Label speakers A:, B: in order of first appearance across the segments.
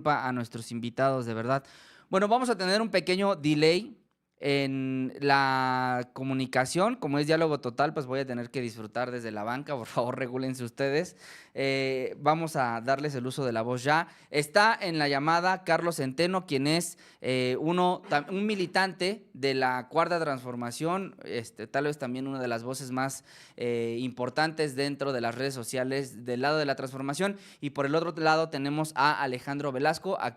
A: A nuestros invitados, de verdad. Bueno, vamos a tener un pequeño delay en la comunicación. Como es diálogo total, pues voy a tener que disfrutar desde la banca. Por favor, regúlense ustedes. Vamos a darles el uso de la voz ya. Está en la llamada Carlos Centeno, quien es un militante de la Cuarta Transformación, tal vez también una de las voces más importantes dentro de las redes sociales del lado de la transformación. Y por el otro lado tenemos a Alejandro Velasco, a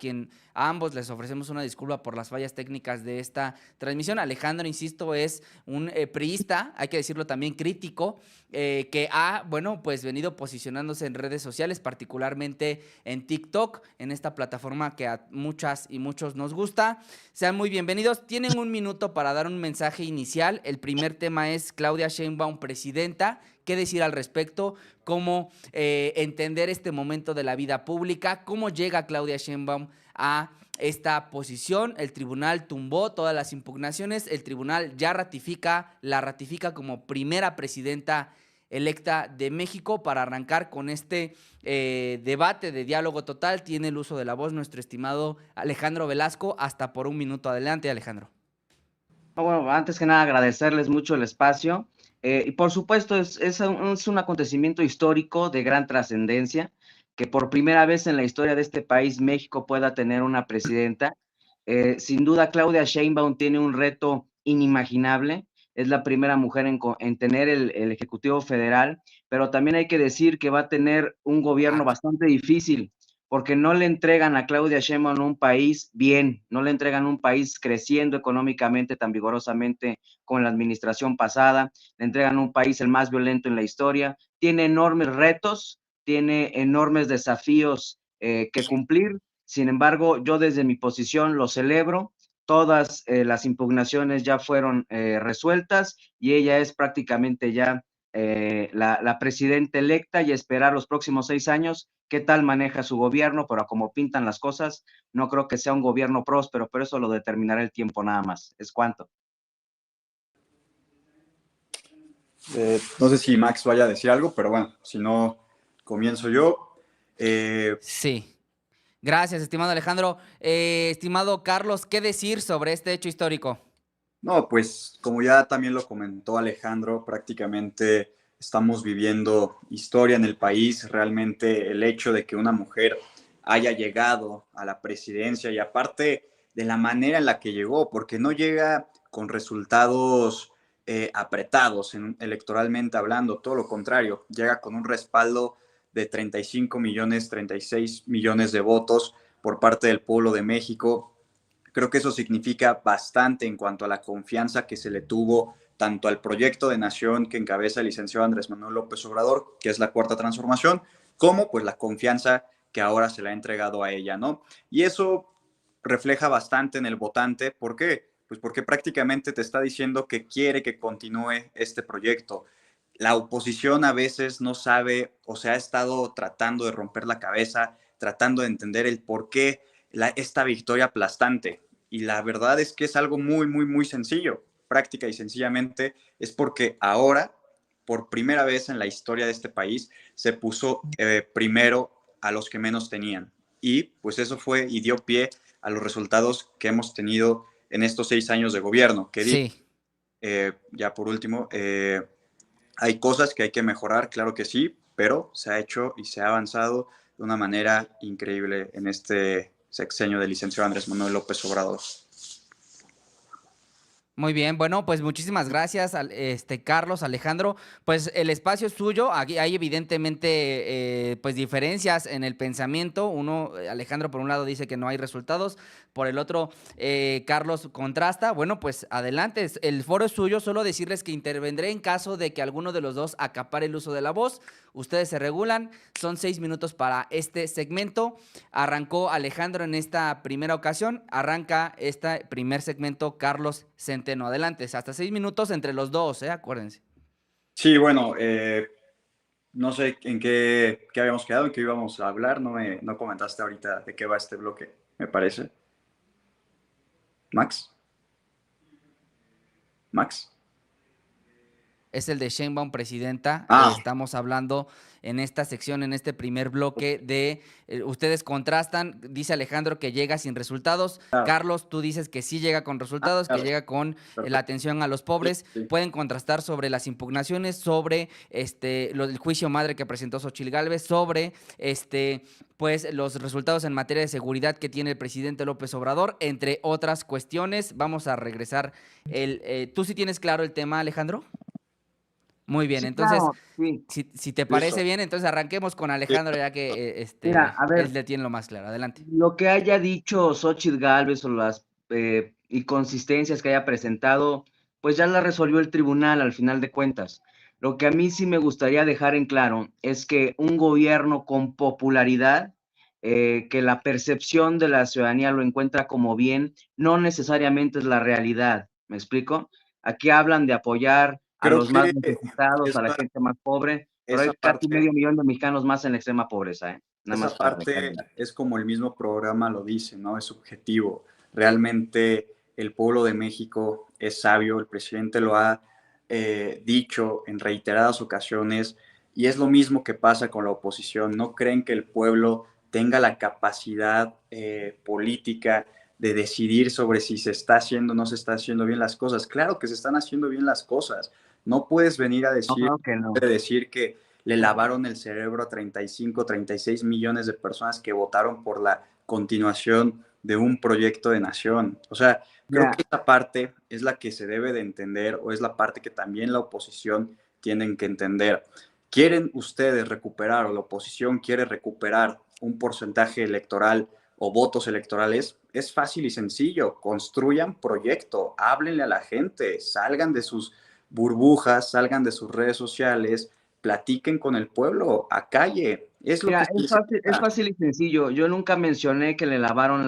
A: ambos les ofrecemos una disculpa por las fallas técnicas de esta transmisión. Alejandro, insisto, es un priista, hay que decirlo también crítico, que ha, bueno, pues venido posicionándose en redes sociales, particularmente en TikTok, en esta plataforma que a muchas y muchos nos gusta. Sean muy bienvenidos. Tienen un minuto para dar un mensaje inicial. El primer tema es Claudia Sheinbaum, presidenta. ¿Qué decir al respecto? ¿Cómo entender este momento de la vida pública? ¿Cómo llega Claudia Sheinbaum a esta posición? El tribunal tumbó todas las impugnaciones. El tribunal ya la ratifica como primera presidenta electa de México. Para arrancar con este debate de diálogo total, tiene el uso de la voz nuestro estimado Alejandro Velasco. Hasta por un minuto. Adelante, Alejandro.
B: Bueno, antes que nada agradecerles mucho el espacio y por supuesto es un acontecimiento histórico de gran trascendencia que por primera vez en la historia de este país México pueda tener una presidenta. Sin duda Claudia Sheinbaum tiene un reto inimaginable, es la primera mujer en tener el Ejecutivo Federal, pero también hay que decir que va a tener un gobierno bastante difícil, porque no le entregan a Claudia Sheinbaum un país bien, no le entregan un país creciendo económicamente tan vigorosamente como en la administración pasada, le entregan un país el más violento en la historia, tiene enormes retos, tiene enormes desafíos que cumplir. Sin embargo, yo desde mi posición lo celebro, todas las impugnaciones ya fueron resueltas y ella es prácticamente ya la presidenta electa y esperar los próximos 6 años qué tal maneja su gobierno, pero como pintan las cosas, no creo que sea un gobierno próspero, pero eso lo determinará el tiempo nada más. ¿Es cuánto?
C: No sé si Max vaya a decir algo, pero bueno, si no, comienzo yo.
A: Sí. Gracias, estimado Alejandro. Estimado Carlos, ¿qué decir sobre este hecho histórico?
C: No, pues como ya también lo comentó Alejandro, prácticamente estamos viviendo historia en el país. Realmente el hecho de que una mujer haya llegado a la presidencia y aparte de la manera en la que llegó, porque no llega con resultados apretados electoralmente hablando, todo lo contrario, llega con un respaldo de 35 millones, 36 millones de votos por parte del pueblo de México. Creo que eso significa bastante en cuanto a la confianza que se le tuvo tanto al proyecto de nación que encabeza el licenciado Andrés Manuel López Obrador, que es la Cuarta Transformación, como pues la confianza que ahora se le ha entregado a ella, ¿no? Y eso refleja bastante en el votante. ¿Por qué? Pues porque prácticamente te está diciendo que quiere que continúe este proyecto. La oposición a veces no sabe o se ha estado tratando de romper la cabeza, tratando de entender el por qué esta victoria aplastante. Y la verdad es que es algo muy, muy, muy sencillo. Práctica y sencillamente es porque ahora, por primera vez en la historia de este país, se puso primero a los que menos tenían. Y pues eso fue y dio pie a los resultados que hemos tenido en estos 6 años de gobierno. Que
A: Sí.
C: ya por último, hay cosas que hay que mejorar, claro que sí, pero se ha hecho y se ha avanzado de una manera increíble en este sexenio del licenciado Andrés Manuel López Obrador.
A: Muy bien, bueno, pues muchísimas gracias, Carlos, Alejandro. Pues el espacio es suyo. Aquí hay evidentemente pues diferencias en el pensamiento. Alejandro por un lado dice que no hay resultados, por el otro Carlos contrasta. Bueno, pues adelante, el foro es suyo. Solo decirles que intervendré en caso de que alguno de los dos acapare el uso de la voz. Ustedes se regulan. Son 6 minutos para este segmento. Arrancó Alejandro en esta primera ocasión. Arranca este primer segmento Carlos Centeno. Adelante, hasta 6 minutos entre los dos, acuérdense.
C: Sí, bueno, no sé en qué habíamos quedado, en qué íbamos a hablar. No comentaste ahorita de qué va este bloque, me parece. Max. Max.
A: es el de Sheinbaum presidenta.
C: Ah,
A: Estamos hablando en esta sección, en este primer bloque de ustedes contrastan, dice Alejandro que llega sin resultados,
C: claro.
A: Carlos, tú dices que sí llega con
C: Ah,
A: resultados, que
C: claro.
A: llega con la
C: Perfecto.
A: atención a los
C: Sí,
A: pobres,
C: sí.
A: pueden contrastar sobre las impugnaciones, sobre lo del juicio madre que presentó Xochitl Gálvez, sobre pues los resultados en materia de seguridad que tiene el presidente López Obrador, entre otras cuestiones. Vamos a regresar. ¿Tú sí tienes claro el tema, Alejandro? Muy bien,
B: Sí,
A: entonces,
B: claro, sí.
A: si te parece
C: Listo.
A: bien, entonces arranquemos con
C: Sí.
A: Alejandro, ya que
B: Mira, a
A: él
B: ver,
A: le tiene lo más claro. Adelante.
B: lo que haya dicho Xóchitl Gálvez o las inconsistencias que haya presentado, pues ya la resolvió el tribunal al final de cuentas. Lo que a mí sí me gustaría dejar en claro es que un gobierno con popularidad, que la percepción de la ciudadanía lo encuentra como bien, no necesariamente es la realidad. ¿Me explico? Aquí hablan de apoyar a
C: Creo
B: los más
C: que
B: necesitados, a la
C: esa,
B: gente más pobre, pero
C: esa
B: hay casi
C: parte,
B: medio millón de mexicanos más en la extrema pobreza, ¿eh? Nada
C: esa
B: más para
C: parte
B: recalcar.
C: es como el mismo programa lo dice, ¿no? Es subjetivo. Realmente el pueblo de México es sabio, el presidente lo ha dicho en reiteradas ocasiones y es lo mismo que pasa con la oposición. No creen que el pueblo tenga la capacidad política de decidir sobre si se está haciendo o no se está haciendo bien las cosas. Claro que se están haciendo bien las cosas. No puedes venir a
B: No,
C: decir,
B: claro que no.
C: decir que le lavaron el cerebro a 35, 36 millones de personas que votaron por la continuación de un proyecto de nación. O sea, creo que
B: Mira,
C: esa parte es la que se debe de entender o es la parte que también la oposición tienen que entender. ¿Quieren ustedes recuperar o la oposición quiere recuperar un porcentaje electoral o votos electorales? Es fácil y sencillo. Construyan proyecto, háblenle a la gente, salgan de sus burbujas, salgan de sus redes sociales, platiquen con el pueblo, a calle. Es lo
B: mira,
C: que se
B: es
C: necesita.
B: fácil y sencillo. Yo nunca mencioné que le lavaron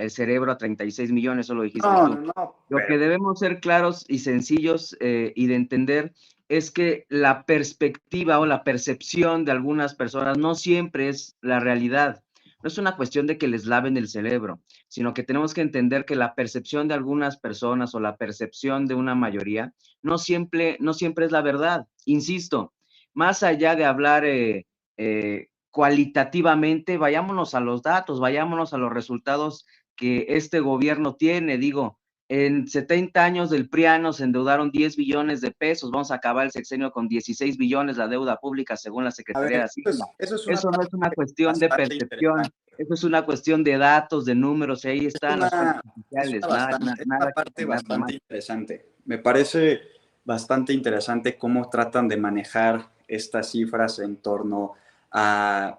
B: el cerebro a 36 millones, eso lo dijiste
C: No, no,
B: tú.
C: no,
B: Lo
C: pero
B: que debemos ser claros y sencillos y de entender es que la perspectiva o la percepción de algunas personas no siempre es la realidad. No es una cuestión de que les laven el cerebro, sino que tenemos que entender que la percepción de algunas personas o la percepción de una mayoría no siempre es la verdad. Insisto, más allá de hablar cualitativamente, vayámonos a los datos, vayámonos a los resultados que este gobierno tiene. Digo, en 70 años del PRIANO se endeudaron 10 billones de pesos, vamos a acabar el sexenio con 16 billones la deuda pública según la
C: a
B: Secretaría de
C: ver,
B: Hacienda.
C: eso es una
B: Eso no
C: parte
B: es una cuestión de
C: bastante
B: percepción,
C: interesante.
B: eso es una cuestión de datos, de números, y ahí están las fuentes oficiales,
C: Es una
B: nada que
C: parte
B: tener más.
C: bastante interesante. Me parece bastante interesante cómo tratan de manejar estas cifras en torno a,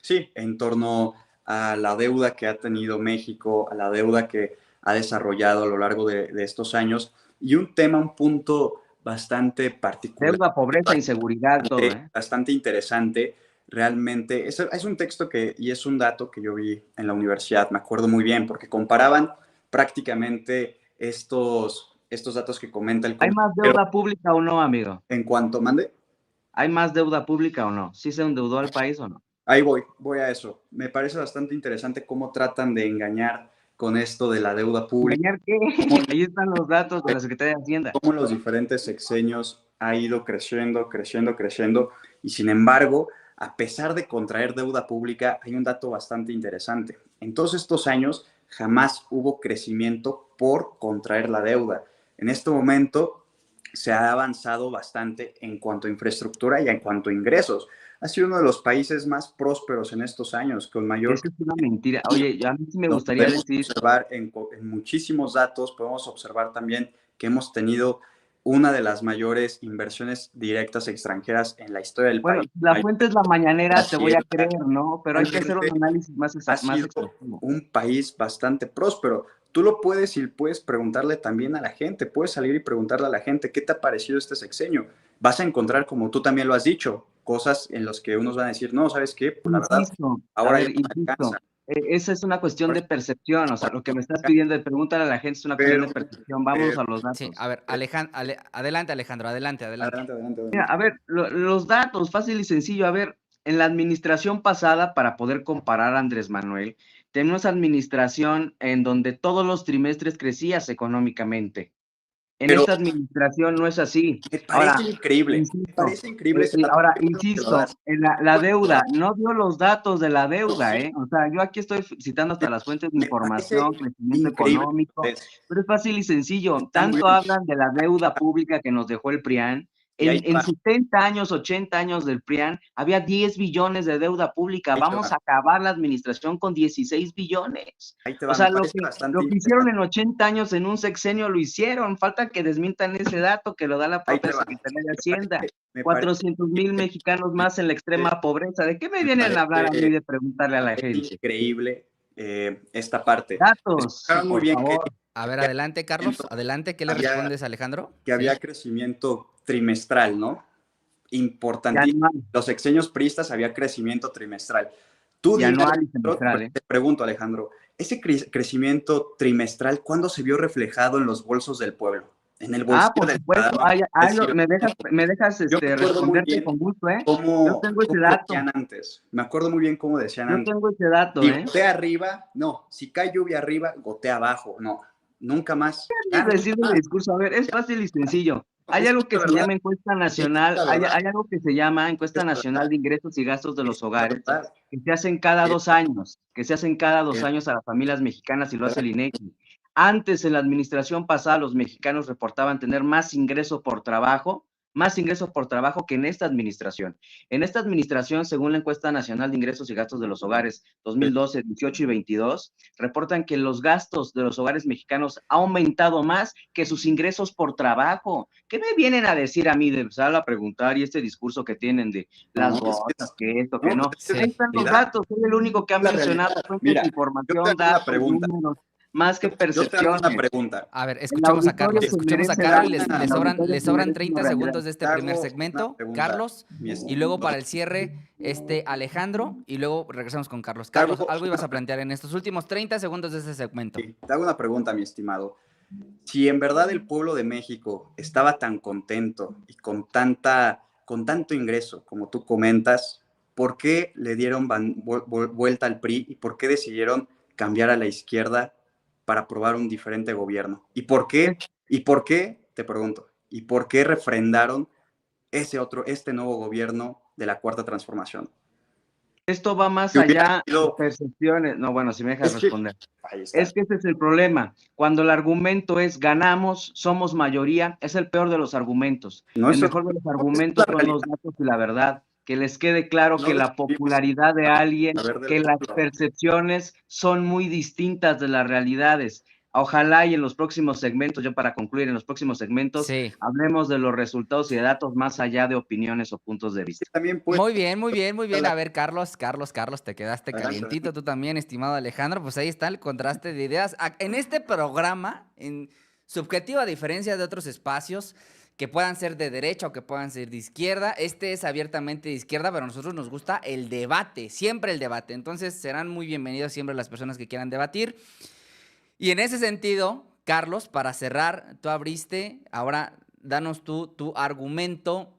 C: sí, en torno a la deuda que ha tenido México, a la deuda que ha desarrollado a lo largo de estos años. Y un tema, un punto bastante particular,
B: Deuda, pobreza, inseguridad, todo, ¿eh?
C: bastante interesante. Realmente, es un texto que, y es un dato que yo vi en la universidad, me acuerdo muy bien, porque comparaban prácticamente estos datos que comenta el
B: ¿Hay más
C: compañero
B: deuda pública o no, amigo?
C: en cuanto mande.
B: ¿Hay más deuda pública o no? ¿Sí se endeudó al país o no?
C: Ahí voy a eso. Me parece bastante interesante cómo tratan de engañar con esto de la deuda pública,
B: ¿Engañar qué?
C: cómo,
B: Ahí están los datos de la Secretaría de Hacienda.
C: cómo en los diferentes sexenios ha ido creciendo, creciendo, creciendo, y sin embargo, a pesar de contraer deuda pública, hay un dato bastante interesante. En todos estos años jamás hubo crecimiento por contraer la deuda. En este momento se ha avanzado bastante en cuanto a infraestructura y en cuanto a ingresos. Ha sido uno de los países más prósperos en estos años, con mayor
B: Eso es una mentira. Oye, a mí sí me
C: lo
B: gustaría
C: podemos
B: decir,
C: observar en muchísimos datos, podemos observar también que hemos tenido una de las mayores inversiones directas extranjeras en la historia del
B: bueno,
C: país.
B: la fuente es la mañanera, te voy a
C: Hacienda,
B: creer, ¿no? Pero hay que hacer un
C: realmente
B: análisis
C: ha
B: más
C: sido
B: exhaustivo.
C: un país bastante próspero. Tú lo puedes y puedes preguntarle también a la gente, puedes salir y preguntarle a la gente, ¿qué te ha parecido este sexenio? Vas a encontrar, como tú también lo has dicho, cosas en las que unos van a decir, no, ¿sabes qué? Pues la verdad,
B: Insisto, a
C: ahora ya
B: ver,
C: no me alcanza.
B: insisto, esa es una cuestión
C: Ahora
B: de percepción, o sea,
C: ya
B: lo que
C: no
B: me
C: me
B: estás
C: alcanza.
B: pidiendo de pregúntale a la gente es una cuestión
C: Pero,
B: de percepción. Vámonos
C: pero
B: a los
A: Sí,
B: datos.
A: a ver, adelante Alejandro, adelante, adelante.
C: adelante, adelante,
B: Mira,
C: adelante.
B: a ver, los datos, fácil y sencillo. A ver, en la administración pasada, para poder comparar a Andrés Manuel, tenemos administración en donde todos los trimestres crecías económicamente. En
C: Pero
B: esta administración no es así.
C: me
B: Ahora,
C: parece increíble, me
B: insisto,
C: parece increíble ese dato.
B: ahora,
C: Qué bueno que lo
B: insisto,
C: das.
B: en la
C: Bueno,
B: deuda, no dio los datos de la deuda, ¿eh? O sea, yo aquí estoy citando hasta las fuentes de
C: me parece
B: información, crecimiento
C: increíble.
B: económico, pero es fácil y sencillo.
C: Está muy
B: Tanto
C: bien.
B: hablan de la deuda pública que nos dejó el PRIAN.
C: Y ahí te
B: En
C: va,
B: 70 años, 80 años del PRIAN, había 10 billones de deuda pública.
C: ahí te
B: Vamos
C: va,
B: a acabar la administración con 16 billones.
C: ahí te
B: O
C: va,
B: sea,
C: me parece bastante
B: lo que hicieron
C: interesante.
B: en 80 años en un sexenio lo hicieron. Falta que desmientan ese dato que lo da la
C: Ahí te
B: propia
C: va.
B: Secretaría de
C: Me
B: Hacienda.
C: parece
B: 400,000 mexicanos más en la extrema pobreza. ¿De qué me
C: me
B: vienen a hablar a mí
C: parece
B: de preguntarle a la gente?
C: increíble esta parte.
B: Datos,
C: Escucharon muy
B: por
C: bien que
B: favor.
A: A ver,
C: había
A: adelante, Carlos.
C: crecimiento,
A: Adelante, ¿qué le
C: había,
A: respondes a Alejandro?
C: que había crecimiento trimestral, ¿no?
B: Y
C: Importantísimo.
B: anual,
C: Los sexenios priistas había crecimiento trimestral. Tú
B: y
C: dime,
B: anual y
C: Alejandro,
B: semestral, ¿eh?
C: te pregunto, Alejandro, ese crecimiento trimestral, ¿cuándo se vio reflejado en los bolsos del pueblo? En el
B: Ah,
C: bolsillo
B: por
C: del
B: supuesto.
C: ciudadano.
B: Me dejas
C: Yo me acuerdo muy
B: responderte
C: bien
B: con gusto, ¿eh? Yo
C: cómo,
B: tengo ese
C: cómo
B: dato.
C: decían antes. Me acuerdo muy bien cómo decían
B: Yo
C: antes.
B: tengo ese dato,
C: Si
B: ¿eh?
C: gotea arriba, no. Si cae lluvia arriba, gotea abajo. No. Nunca más. Ya
B: Antes de
C: nunca
B: decirle el
C: más.
B: discurso, a ver, es fácil y sencillo. Hay
C: Es
B: algo que
C: la
B: se
C: verdad.
B: llama encuesta
C: Es
B: nacional,
C: la verdad.
B: hay algo que se llama encuesta
C: Es la
B: nacional
C: verdad.
B: de ingresos y gastos de
C: Es
B: los
C: la
B: hogares,
C: verdad.
B: que se hacen cada
C: Es
B: 2 años, que se hacen cada dos
C: la
B: años a las familias mexicanas y lo hace
C: verdad.
B: el INEGI. Antes, en la administración pasada, los mexicanos reportaban tener más ingreso por trabajo que en esta administración. En esta administración, según la encuesta nacional de ingresos y gastos de los hogares 2012, 18 y 22, reportan que los gastos de los hogares mexicanos ha aumentado más que sus ingresos por trabajo. ¿Qué me vienen a decir a mí de empezar a preguntar y este discurso que tienen de las
C: No, es que
B: gotas, que esto, que
C: no,
B: no?
C: pues es
B: Ahí
A: Sí.
B: están los
C: realidad.
B: datos, soy el único que ha
C: Es la
B: mencionado
C: realidad.
B: fuentes de
C: Mira, yo te
B: información,
C: hago una
B: datos,
C: pregunta.
B: números, más que
C: Yo te hago una
B: percepciones.
C: pregunta.
A: A ver,
B: El
A: Carlos,
B: auditorio se
A: escuchemos a
B: merece
A: Carlos y
B: datos, el auditorio
A: le
B: se
A: sobran
B: merece una
A: 30
B: realidad.
A: segundos de este
C: Te
A: primer
C: hago una
A: segmento.
C: pregunta,
A: Carlos,
C: mi
A: y luego
C: estimado.
A: para el cierre, Alejandro, y luego regresamos con Carlos.
C: Te hago
A: Carlos, algo ibas a plantear en estos últimos 30 segundos de este segmento.
C: te hago una pregunta, mi estimado. Si en verdad el pueblo de México estaba tan contento y con tanto ingreso como tú comentas, ¿por qué le dieron vuelta al PRI y por qué decidieron cambiar a la izquierda para aprobar un diferente gobierno? Te pregunto, y por qué refrendaron este nuevo gobierno de la Cuarta Transformación?
B: Esto va más
C: Que hubiera
B: allá de
C: sido,
B: percepciones. No, bueno, si me dejas
C: es que,
B: responder.
C: ahí está.
B: Es que ese es el problema. Cuando el argumento es ganamos, somos mayoría, es el peor de los argumentos.
C: No,
B: El
C: eso,
B: mejor de los
C: no, esa es la
B: argumentos son los
C: realidad.
B: datos y la verdad. Que les quede claro
C: No
B: que la
C: decidimos
B: popularidad de alguien,
C: saber del
B: que las
C: pueblo.
B: percepciones son muy distintas de las realidades. Ojalá y en los próximos segmentos, yo para concluir, en los próximos segmentos,
A: Sí.
B: hablemos de los resultados y de datos más allá de opiniones o puntos de vista.
C: También puede.
A: Muy bien, muy bien, muy bien. A ver, Carlos, te quedaste
C: Adelante,
A: calientito. Tú también, estimado Alejandro. Pues ahí está el contraste de ideas. En este programa, en subjetiva, a diferencia de otros espacios que puedan ser de derecha o que puedan ser de izquierda, este es abiertamente de izquierda, pero a nosotros nos gusta el debate, siempre el debate. Entonces serán muy bienvenidos siempre las personas que quieran debatir. Y en ese sentido, Carlos, para cerrar, tú abriste, ahora danos tu argumento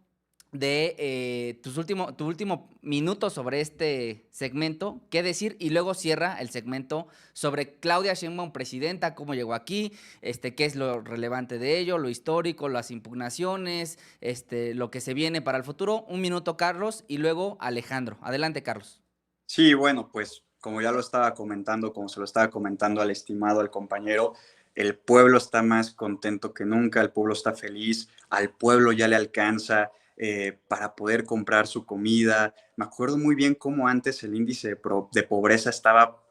A: de tu último minuto sobre este segmento, qué decir, y luego cierra el segmento sobre Claudia Sheinbaum, presidenta, cómo llegó aquí, qué es lo relevante de ello, lo histórico, las impugnaciones, lo que se viene para el futuro. Un minuto, Carlos, y luego Alejandro. Adelante, Carlos.
C: Sí, bueno, pues como ya lo estaba comentando, como se lo estaba comentando al estimado, al compañero, el pueblo está más contento que nunca, el pueblo está feliz, al pueblo ya le alcanza para poder comprar su comida. Me acuerdo muy bien cómo antes el índice de pobreza estaba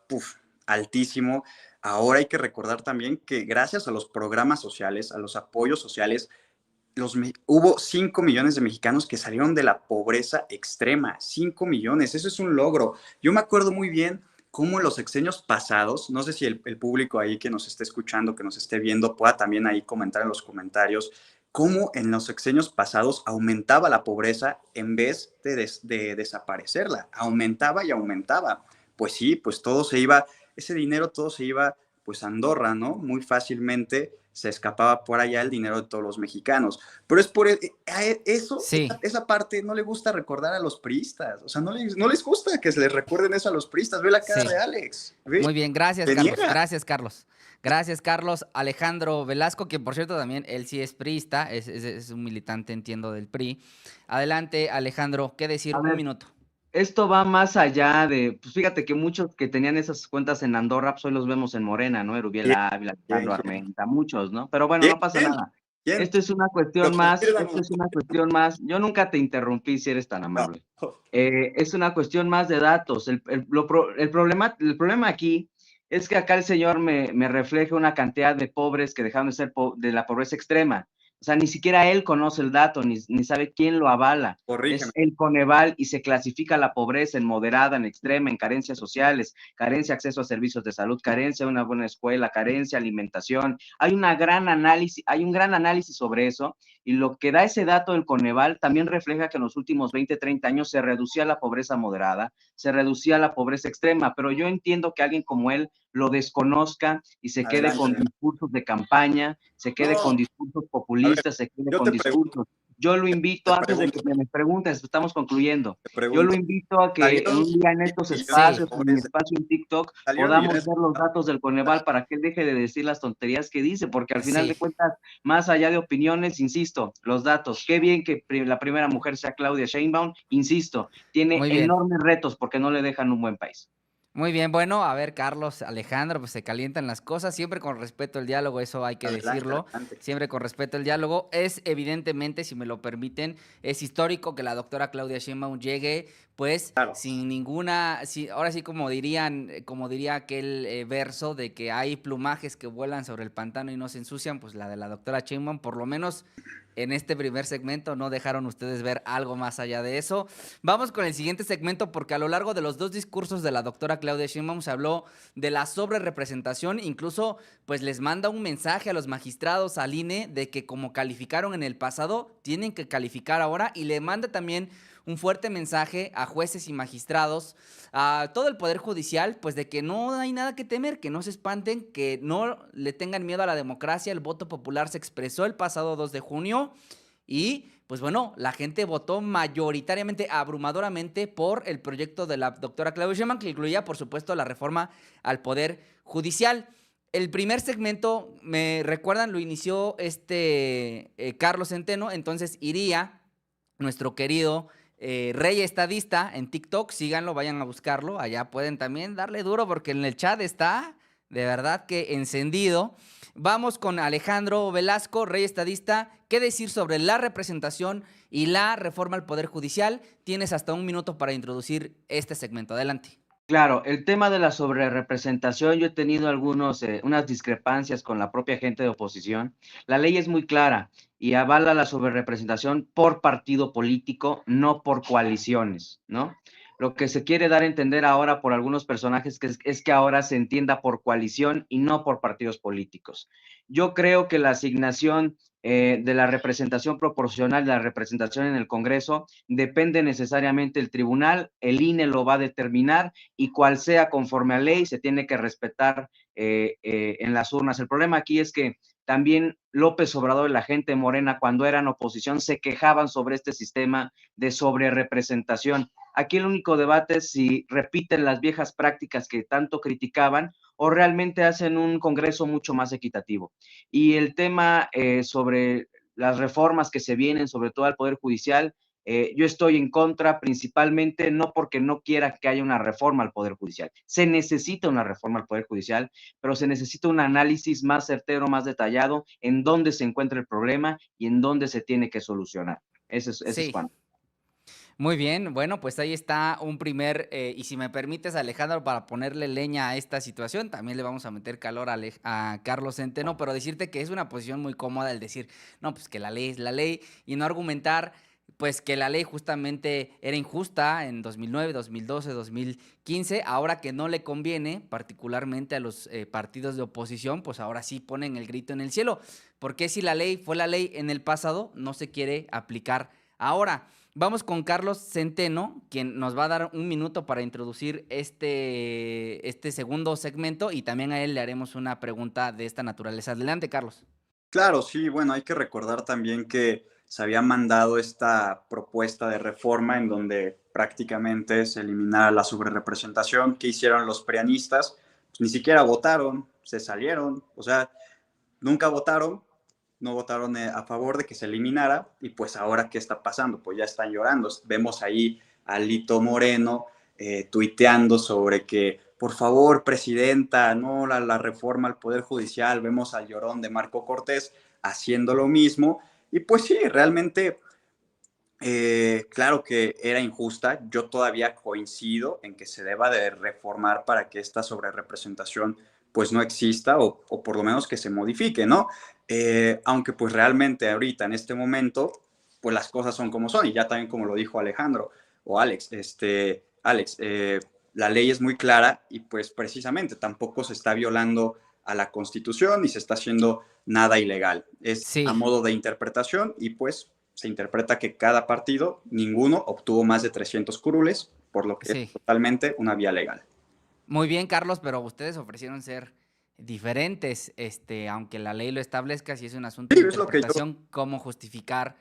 C: altísimo. Ahora hay que recordar también que gracias a los programas sociales, a los apoyos sociales, hubo 5 millones de mexicanos que salieron de la pobreza extrema. 5 millones, eso es un logro. Yo me acuerdo muy bien cómo en los sexenios pasados, no sé si el público ahí que nos esté escuchando, que nos esté viendo, pueda también ahí comentar en los comentarios, cómo en los sexenios pasados aumentaba la pobreza en vez de desaparecerla. Aumentaba y aumentaba. Pues sí, pues todo se iba, ese dinero todo se iba pues Andorra, ¿no? Muy fácilmente se escapaba por allá el dinero de todos los mexicanos. Pero es por eso,
A: Sí.
C: esa parte no le gusta recordar a los priistas. O sea, no les gusta que se les recuerden eso a los priistas. Ve la cara
A: Sí.
C: de Alex. ¿Ve?
A: Muy bien, gracias,
C: Se
A: Carlos.
C: niega.
A: Gracias, Carlos. Gracias, Carlos. Alejandro Velasco, que por cierto también él sí es priista, es un militante, entiendo, del PRI. Adelante, Alejandro, ¿qué decir?
B: A
A: Un
B: ver,
A: minuto.
B: esto va más allá de, pues fíjate que muchos que tenían esas cuentas en Andorra, pues hoy los vemos en Morena, ¿no? Erubiel
C: ¿Quién?
B: Ávila,
C: ¿Quién?
B: Alejandro Armenta, muchos, ¿no? Pero bueno,
C: ¿Quién?
B: no pasa
C: ¿Quién?
B: nada.
C: ¿Quién?
B: Esto es una cuestión
C: Pero
B: más,
C: confiérdanos.
B: esto es una cuestión más, yo nunca te interrumpí si eres tan
C: No.
B: amable. Es una cuestión más de datos. El problema aquí es que acá el señor me refleja una cantidad de pobres que dejaron de ser de la pobreza extrema. O sea, ni siquiera él conoce el dato, ni sabe quién lo avala. Es
C: Corrígeme.
B: el Coneval y se clasifica la pobreza en moderada, en extrema, en carencias sociales, carencia de acceso a servicios de salud, carencia de una buena escuela, carencia de alimentación. Hay un gran análisis sobre eso, y lo que da ese dato del Coneval también refleja que en los últimos 20, 30 años se reducía la pobreza moderada, se reducía la pobreza extrema, pero yo entiendo que alguien como él lo desconozca y se quede con
C: Adelante.
B: discursos de campaña, se quede con
C: No,
B: discursos
C: a ver,
B: populistas, se quede
C: yo
B: con
C: te pregunto,
B: discursos. Yo lo invito, antes de que me preguntes, estamos concluyendo,
C: te
B: yo lo
C: pregunto.
B: invito a que
C: Salieron
B: un día en
C: 10
B: estos
C: millones de
A: Sí,
B: espacios, en mi
C: pobres,
B: espacio en TikTok,
C: salieron
B: podamos
C: millones
B: ver los
C: de
B: datos del Coneval para que él deje de decir las tonterías que dice, porque al final de
A: sí.
B: cuentas, más allá de opiniones, insisto, los datos. Qué bien que la primera mujer sea Claudia Sheinbaum, insisto, tiene
A: Muy bien.
B: enormes retos porque no le dejan un buen país.
A: Muy bien, bueno, a ver, Carlos, Alejandro, pues se calientan las cosas, siempre con respeto al diálogo, eso hay que
C: Adelante,
A: decirlo,
C: adelante.
A: siempre con respeto al diálogo. Es evidentemente, si me lo permiten, es histórico que la doctora Claudia Sheinbaum llegue, pues,
C: Claro.
A: sin ninguna, ahora sí como dirían, como diría aquel verso de que hay plumajes que vuelan sobre el pantano y no se ensucian, pues la de la doctora Sheinbaum, por lo menos en este primer segmento no dejaron ustedes ver algo más allá de eso. Vamos con el siguiente segmento porque a lo largo de los dos discursos de la doctora Claudia Sheinbaum se habló de la sobrerepresentación, incluso pues les manda un mensaje a los magistrados, al INE, de que como calificaron en el pasado, tienen que calificar ahora, y le manda también un fuerte mensaje a jueces y magistrados, a todo el Poder Judicial, pues de que no hay nada que temer, que no se espanten, que no le tengan miedo a la democracia. El voto popular se expresó el pasado 2 de junio y pues bueno, la gente votó mayoritariamente, abrumadoramente por el proyecto de la doctora Claudia Sheinbaum, que incluía, por supuesto, la reforma al Poder Judicial. El primer segmento, me recuerdan, lo inició Carlos Centeno, entonces iría nuestro querido Rey Estadista en TikTok, síganlo, vayan a buscarlo, allá pueden también darle duro porque en el chat está de verdad que encendido. Vamos con Alejandro Velasco, Rey Estadista. ¿Qué decir sobre la representación y la reforma al Poder Judicial? Tienes hasta un minuto para introducir este segmento. Adelante.
B: Claro, el tema de la sobrerepresentación, yo he tenido unas discrepancias con la propia gente de oposición. La ley es muy clara y avala la sobrerepresentación por partido político, no por coaliciones, ¿no? Lo que se quiere dar a entender ahora por algunos personajes es que ahora se entienda por coalición y no por partidos políticos. Yo creo que la asignación de la representación proporcional, de la representación en el Congreso, depende necesariamente del tribunal, el INE lo va a determinar, y cual sea conforme a ley, se tiene que respetar en las urnas. El problema aquí es que también López Obrador y la gente morena, cuando eran oposición, se quejaban sobre este sistema de sobrerepresentación. Aquí el único debate es si repiten las viejas prácticas que tanto criticaban o realmente hacen un Congreso mucho más equitativo. Y el tema sobre las reformas que se vienen, sobre todo al Poder Judicial, yo estoy en contra principalmente no porque no quiera que haya una reforma al Poder Judicial. Se necesita una reforma al Poder Judicial, pero se necesita un análisis más certero, más detallado, en dónde se encuentra el problema y en dónde se tiene que solucionar. Ese es
A: Sí.
B: cuando.
A: Muy bien, bueno, pues ahí está un primer, y si me permites, Alejandro, para ponerle leña a esta situación, también le vamos a meter calor a Carlos Centeno, pero decirte que es una posición muy cómoda el decir, no, pues que la ley es la ley, y no argumentar, pues que la ley justamente era injusta en 2009, 2012, 2015, ahora que no le conviene, particularmente a los partidos de oposición, pues ahora sí ponen el grito en el cielo, porque si la ley fue la ley en el pasado, no se quiere aplicar ahora. Vamos con Carlos Centeno, quien nos va a dar un minuto para introducir este segundo segmento y también a él le haremos una pregunta de esta naturaleza. Adelante, Carlos.
C: Claro, sí, bueno, hay que recordar también que se había mandado esta propuesta de reforma en donde prácticamente se eliminara la sobrerepresentación que hicieron los prianistas, pues ni siquiera votaron, se salieron, o sea, nunca votaron, no votaron a favor de que se eliminara y pues ahora ¿qué está pasando? Pues ya están llorando. Vemos ahí a Lito Moreno tuiteando sobre que por favor, presidenta, no la reforma al Poder Judicial. Vemos al llorón de Marco Cortés haciendo lo mismo y pues sí, realmente claro que era injusta. Yo todavía coincido en que se deba de reformar para que esta sobrerepresentación pues no exista o por lo menos que se modifique, ¿no? Aunque pues realmente ahorita en este momento pues las cosas son como son y ya también como lo dijo Alejandro o Alex, Alex, la ley es muy clara y pues precisamente tampoco se está violando a la Constitución ni se está haciendo nada ilegal. Es a
A: Sí.
C: modo de interpretación y pues se interpreta que cada partido, ninguno obtuvo más de 300 curules, por lo que es
A: Sí.
C: totalmente una vía legal.
A: Muy bien, Carlos, pero ustedes ofrecieron ser diferentes, aunque la ley lo establezca, si es un asunto
C: Sí,
A: de
C: es lo que yo...
A: interpretación, cómo justificar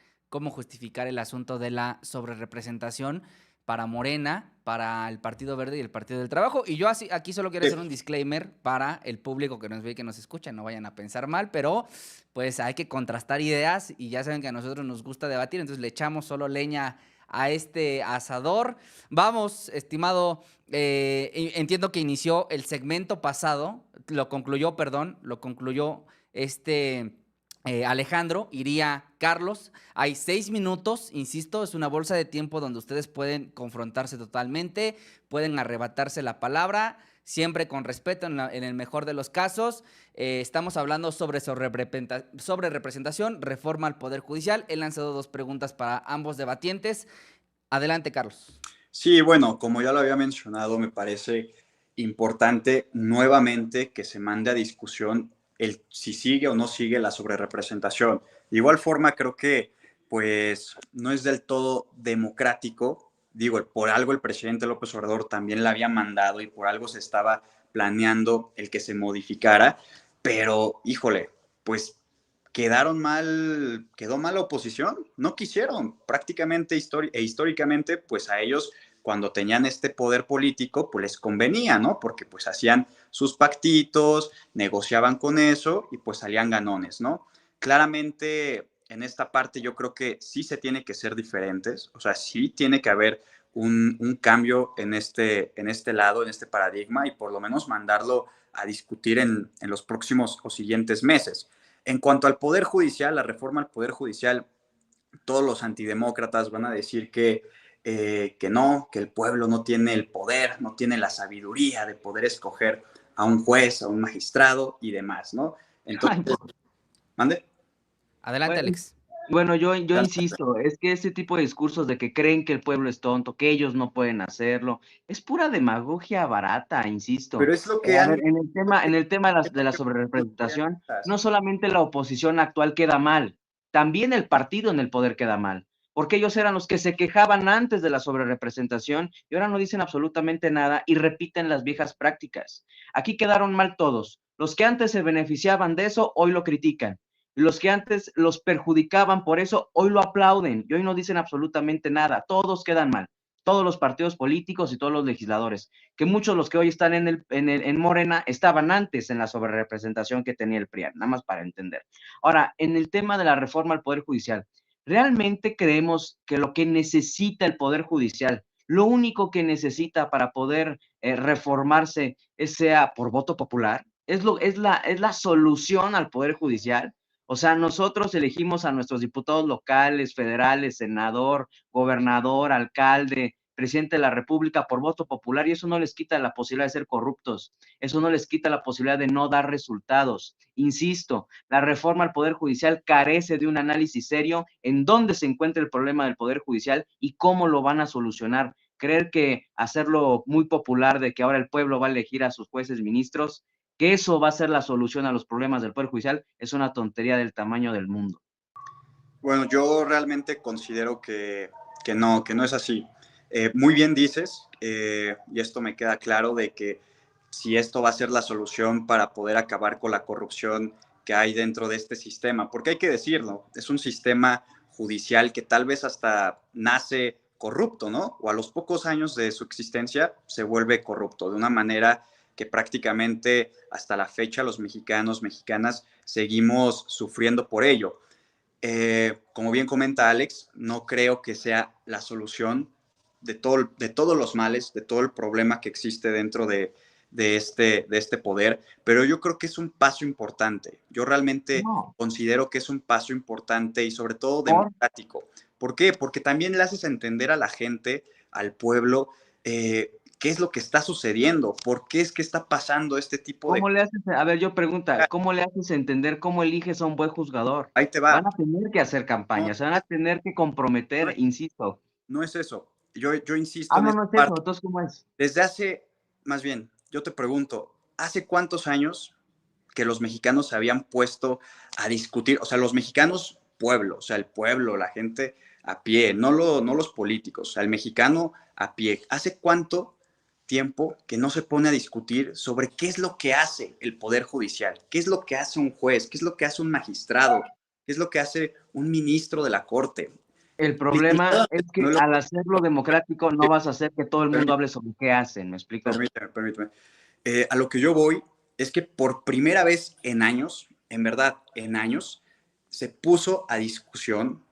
A: el asunto de la sobrerepresentación para Morena, para el Partido Verde y el Partido del Trabajo. Y yo aquí solo quiero hacer un disclaimer para el público que nos ve y que nos escucha, no vayan a pensar mal, pero pues hay que contrastar ideas y ya saben que a nosotros nos gusta debatir, entonces le echamos solo leña a este asador. Vamos, estimado, entiendo que inició el segmento pasado, lo concluyó Alejandro, iría Carlos. Hay 6 minutos, insisto, es una bolsa de tiempo donde ustedes pueden confrontarse totalmente, pueden arrebatarse la palabra, siempre con respeto en el mejor de los casos. Estamos hablando sobre representación, reforma al Poder Judicial. He lanzado 2 preguntas para ambos debatientes. Adelante, Carlos.
C: Sí, bueno, como ya lo había mencionado, me parece importante nuevamente que se mande a discusión el si sigue o no sigue la sobrerepresentación. De igual forma, creo que pues no es del todo democrático. Digo, por algo el presidente López Obrador también la había mandado y por algo se estaba planeando el que se modificara, pero híjole, pues quedó mal la oposición, no quisieron, prácticamente históricamente, pues a ellos cuando tenían este poder político, pues les convenía, ¿no? Porque pues hacían sus pactitos, negociaban con eso y pues salían ganones, ¿no? Claramente en esta parte yo creo que sí se tiene que ser diferentes, o sea, sí tiene que haber un cambio en este lado, en este paradigma y por lo menos mandarlo a discutir en los próximos o siguientes meses. En cuanto al Poder Judicial, la reforma al Poder Judicial, todos los antidemócratas van a decir que no, que el pueblo no tiene el poder, no tiene la sabiduría de poder escoger a un juez, a un magistrado y demás, ¿no? Entonces, ¿mande?
A: Adelante,
B: Bueno,
A: Alex.
B: bueno, yo insisto, es que ese tipo de discursos de que creen que el pueblo es tonto, que ellos no pueden hacerlo, es pura demagogia barata, insisto.
C: Pero es lo que
B: A
C: han...
B: ver, en el tema de la sobrerepresentación, no solamente la oposición actual queda mal, también el partido en el poder queda mal, porque ellos eran los que se quejaban antes de la sobrerepresentación y ahora no dicen absolutamente nada y repiten las viejas prácticas. Aquí quedaron mal todos. Los que antes se beneficiaban de eso, hoy lo critican. Los que antes los perjudicaban por eso, hoy lo aplauden y hoy no dicen absolutamente nada. Todos quedan mal. Todos los partidos políticos y todos los legisladores, que muchos de los que hoy están en Morena estaban antes en la sobrerepresentación que tenía el PRIAN, nada más para entender. Ahora, en el tema de la reforma al Poder Judicial, ¿realmente creemos que lo que necesita el Poder Judicial, lo único que necesita para poder reformarse sea por voto popular? ¿Es la solución al Poder Judicial? O sea, nosotros elegimos a nuestros diputados locales, federales, senador, gobernador, alcalde, presidente de la República por voto popular y eso no les quita la posibilidad de ser corruptos, eso no les quita la posibilidad de no dar resultados. Insisto, la reforma al Poder Judicial carece de un análisis serio en dónde se encuentra el problema del Poder Judicial y cómo lo van a solucionar. Creer que hacerlo muy popular de que ahora el pueblo va a elegir a sus jueces ministros, que eso va a ser la solución a los problemas del Poder Judicial, es una tontería del tamaño del mundo.
C: Bueno, yo realmente considero que que no es así. Muy bien dices, y esto me queda claro, de que si esto va a ser la solución para poder acabar con la corrupción que hay dentro de este sistema, porque hay que decirlo, es un sistema judicial que tal vez hasta nace corrupto, ¿no? O a los pocos años de su existencia se vuelve corrupto de una manera que prácticamente hasta la fecha los mexicanos, mexicanas, seguimos sufriendo por ello. Como bien comenta Alex, no creo que sea la solución de todos los males, de todo el problema que existe dentro de este poder, pero yo creo que es un paso importante. Yo realmente
B: No,
C: considero que es un paso importante y sobre todo
B: por
C: democrático. ¿Por qué? Porque también le haces entender a la gente, al pueblo, qué es lo que está sucediendo, por qué es que está pasando este tipo de...
B: ¿cómo le haces? A ver, yo pregunta, ¿cómo le haces entender cómo eliges a un buen juzgador?
C: Ahí te
B: Van
C: va.
B: a tener que hacer
C: No,
B: campañas, se van a tener que
C: no,
B: comprometer, insisto.
C: no es eso. Yo insisto
B: Ah,
C: en
B: no,
C: esta
B: no es eso,
C: parte.
B: entonces, ¿cómo es?
C: Desde hace, más bien, yo te pregunto, ¿hace cuántos años que los mexicanos se habían puesto a discutir? O sea, los mexicanos, pueblo, o sea, el pueblo, la gente a pie, no los políticos, o sea, el mexicano a pie. ¿Hace cuánto tiempo que no se pone a discutir sobre qué es lo que hace el Poder Judicial? ¿Qué es lo que hace un juez? ¿Qué es lo que hace un magistrado? ¿Qué es lo que hace un ministro de la Corte?
B: El problema
C: Definitivamente
B: es
C: no
B: que
C: es lo
B: al hacerlo democrático no vas a hacer que todo el mundo
C: que...
B: hable sobre qué hacen, ¿me explico?
C: Permíteme. A lo que yo voy es que por primera vez en años, en verdad, en años, se puso a discusión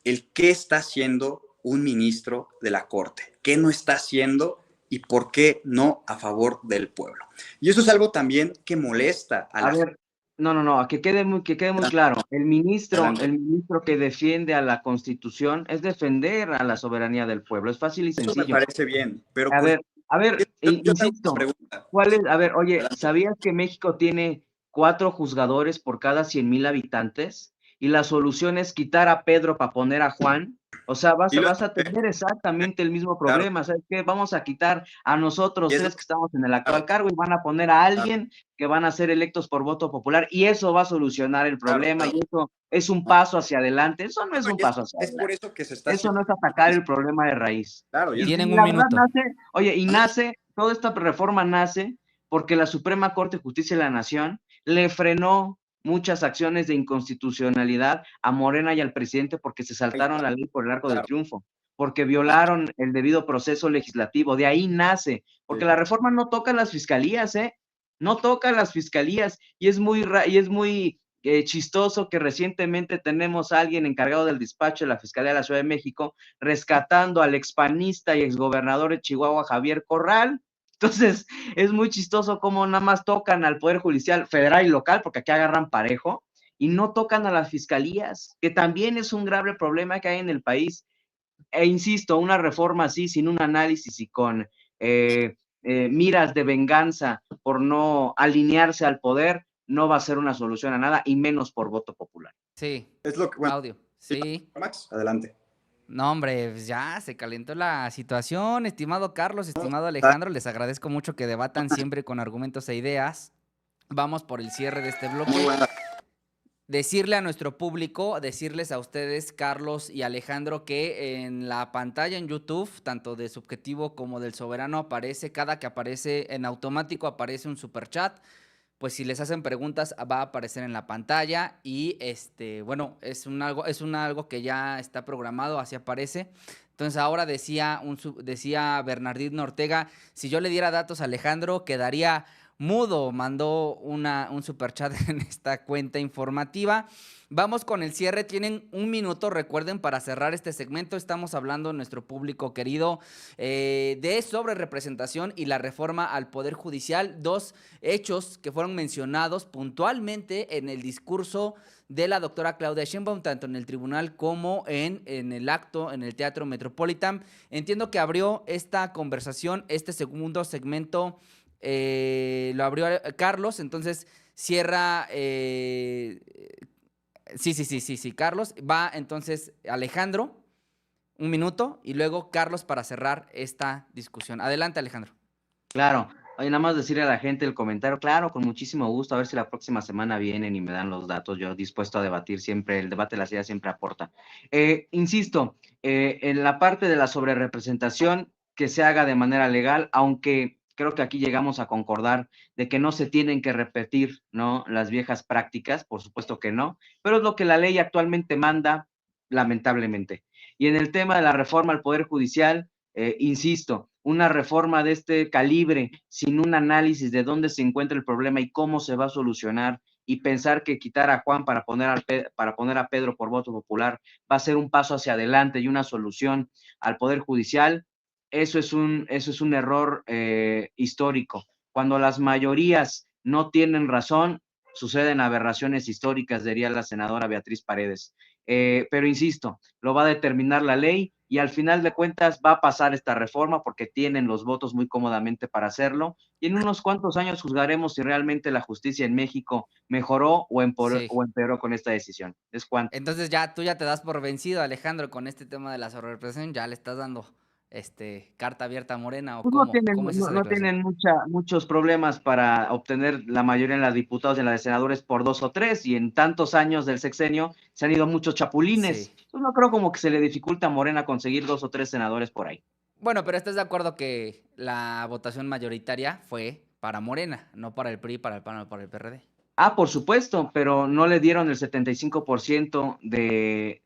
C: el qué está haciendo un ministro de la Corte, qué no está haciendo y por qué no a favor del pueblo. Y eso es algo también que molesta a
B: A
C: la gente.
B: ver, no, que quede muy claro.
C: Adelante.
B: El ministro que defiende a la Constitución es defender a la soberanía del pueblo. Es fácil y
C: Eso me
B: sencillo.
C: parece bien, pero por
B: A ver,
C: yo te hago una
B: insisto,
C: pregunta.
B: ¿cuál es? A ver, oye,
C: Adelante.
B: ¿sabías que México tiene 4 juzgadores por cada 100,000 habitantes? Y la solución es quitar a Pedro para poner a Juan. O sea,
C: Y lo
B: vas a tener exactamente el mismo
C: claro,
B: problema. ¿Sabes qué? Vamos a quitar a nosotros
C: y es lo
B: 3 que estamos en el
C: claro,
B: actual cargo y van a poner a
C: claro,
B: alguien que van a ser electos por voto popular y eso va a solucionar el
C: claro,
B: problema y
C: claro.
B: eso es un paso hacia adelante. Eso no es
C: No,
B: un paso hacia
C: es por
B: adelante.
C: eso que se está
B: Eso
C: haciendo.
B: no es atacar el problema de raíz.
C: Claro, y es
A: Tienen un
B: La verdad
A: minuto.
B: nace, oye, y nace, toda esta reforma nace porque la Suprema Corte de Justicia de la Nación le frenó muchas acciones de inconstitucionalidad a Morena y al presidente porque se
C: ahí
B: saltaron
C: está,
B: la ley por el arco del
C: claro.
B: triunfo, porque violaron el debido proceso legislativo. De ahí nace, porque
C: Sí.
B: la reforma no toca las fiscalías, ¿eh? No toca las fiscalías y es muy chistoso que recientemente tenemos a alguien encargado del despacho de la Fiscalía de la Ciudad de México rescatando al expanista y exgobernador de Chihuahua, Javier Corral. Entonces, es muy chistoso cómo nada más tocan al Poder Judicial federal y local, porque aquí agarran parejo, y no tocan a las fiscalías, que también es un grave problema que hay en el país. E insisto, una reforma así, sin un análisis y con miras de venganza por no alinearse al poder, no va a ser una solución a nada, y menos por voto popular.
A: Sí,
C: Es lo que, bueno,
A: audio.
C: sí,
A: Sí.
C: Max, adelante.
A: No, hombre, pues ya se calentó la situación, estimado Carlos, estimado
C: Está
A: Alejandro, les agradezco mucho que debatan siempre con argumentos e ideas. Vamos por el cierre de este
C: muy
A: bloque.
C: buena.
A: Decirle a nuestro público, decirles a ustedes, Carlos y Alejandro, que en la pantalla en YouTube, tanto de Subjetivo como del Soberano, aparece, cada que aparece en automático, aparece un super chat. Pues si les hacen preguntas va a aparecer en la pantalla y bueno, es un algo que ya está programado, así aparece. Entonces ahora decía Bernardino Ortega, si yo le diera datos a Alejandro quedaría mudo, mandó un superchat en esta cuenta informativa. Vamos con el cierre, tienen un minuto, recuerden, para cerrar este segmento. Estamos hablando, nuestro público querido, de sobre representación y la reforma al Poder Judicial, dos hechos que fueron mencionados puntualmente en el discurso de la doctora Claudia Sheinbaum, tanto en el tribunal como en el acto en el Teatro Metropolitan. Entiendo que abrió esta conversación, este segundo segmento, lo abrió Carlos, entonces cierra... Sí, Carlos. Va entonces Alejandro, un minuto, y luego Carlos para cerrar esta discusión. Adelante, Alejandro.
B: Claro. Oye, nada más decirle a la gente el comentario, claro, con muchísimo gusto, a ver si la próxima semana vienen y me dan los datos, yo dispuesto a debatir siempre, el debate de las ideas siempre aporta. Insisto, en la parte de la sobrerepresentación, que se haga de manera legal, aunque creo que aquí llegamos a concordar de que no se tienen que repetir, ¿no?, las viejas prácticas, por supuesto que no, pero es lo que la ley actualmente manda, lamentablemente. Y en el tema de la reforma al Poder Judicial, insisto, una reforma de este calibre sin un análisis de dónde se encuentra el problema y cómo se va a solucionar, y pensar que quitar a Juan para poner a Pedro por voto popular va a ser un paso hacia adelante y una solución al Poder Judicial, eso es un error histórico. Cuando las mayorías no tienen razón, suceden aberraciones históricas, diría la senadora Beatriz Paredes. Pero insisto, lo va a determinar la ley y al final de cuentas va a pasar esta reforma porque tienen los votos muy cómodamente para hacerlo, y en unos cuantos años juzgaremos si realmente la justicia en México mejoró o
A: Sí.
B: empeoró con esta decisión. Es cuanto.
A: Entonces ya tú ya te das por vencido, Alejandro, con este tema de la sobrerepresentación, ya le estás dando carta abierta a Morena, ¿o
B: Pues no
A: cómo?
B: tienen,
A: ¿Cómo es esa
B: no
A: declaración?
B: tienen muchos problemas para obtener la mayoría en la de diputados y en la de senadores por 2 o 3, y en tantos años del sexenio se han ido muchos chapulines.
A: Sí.
B: Pues no creo como que se le dificulta a Morena conseguir 2 o 3 senadores por ahí.
A: Bueno, pero estás de acuerdo que la votación mayoritaria fue para Morena, no para el PRI, para el PAN o para el PRD.
B: Ah, por supuesto, pero no le dieron el 75% de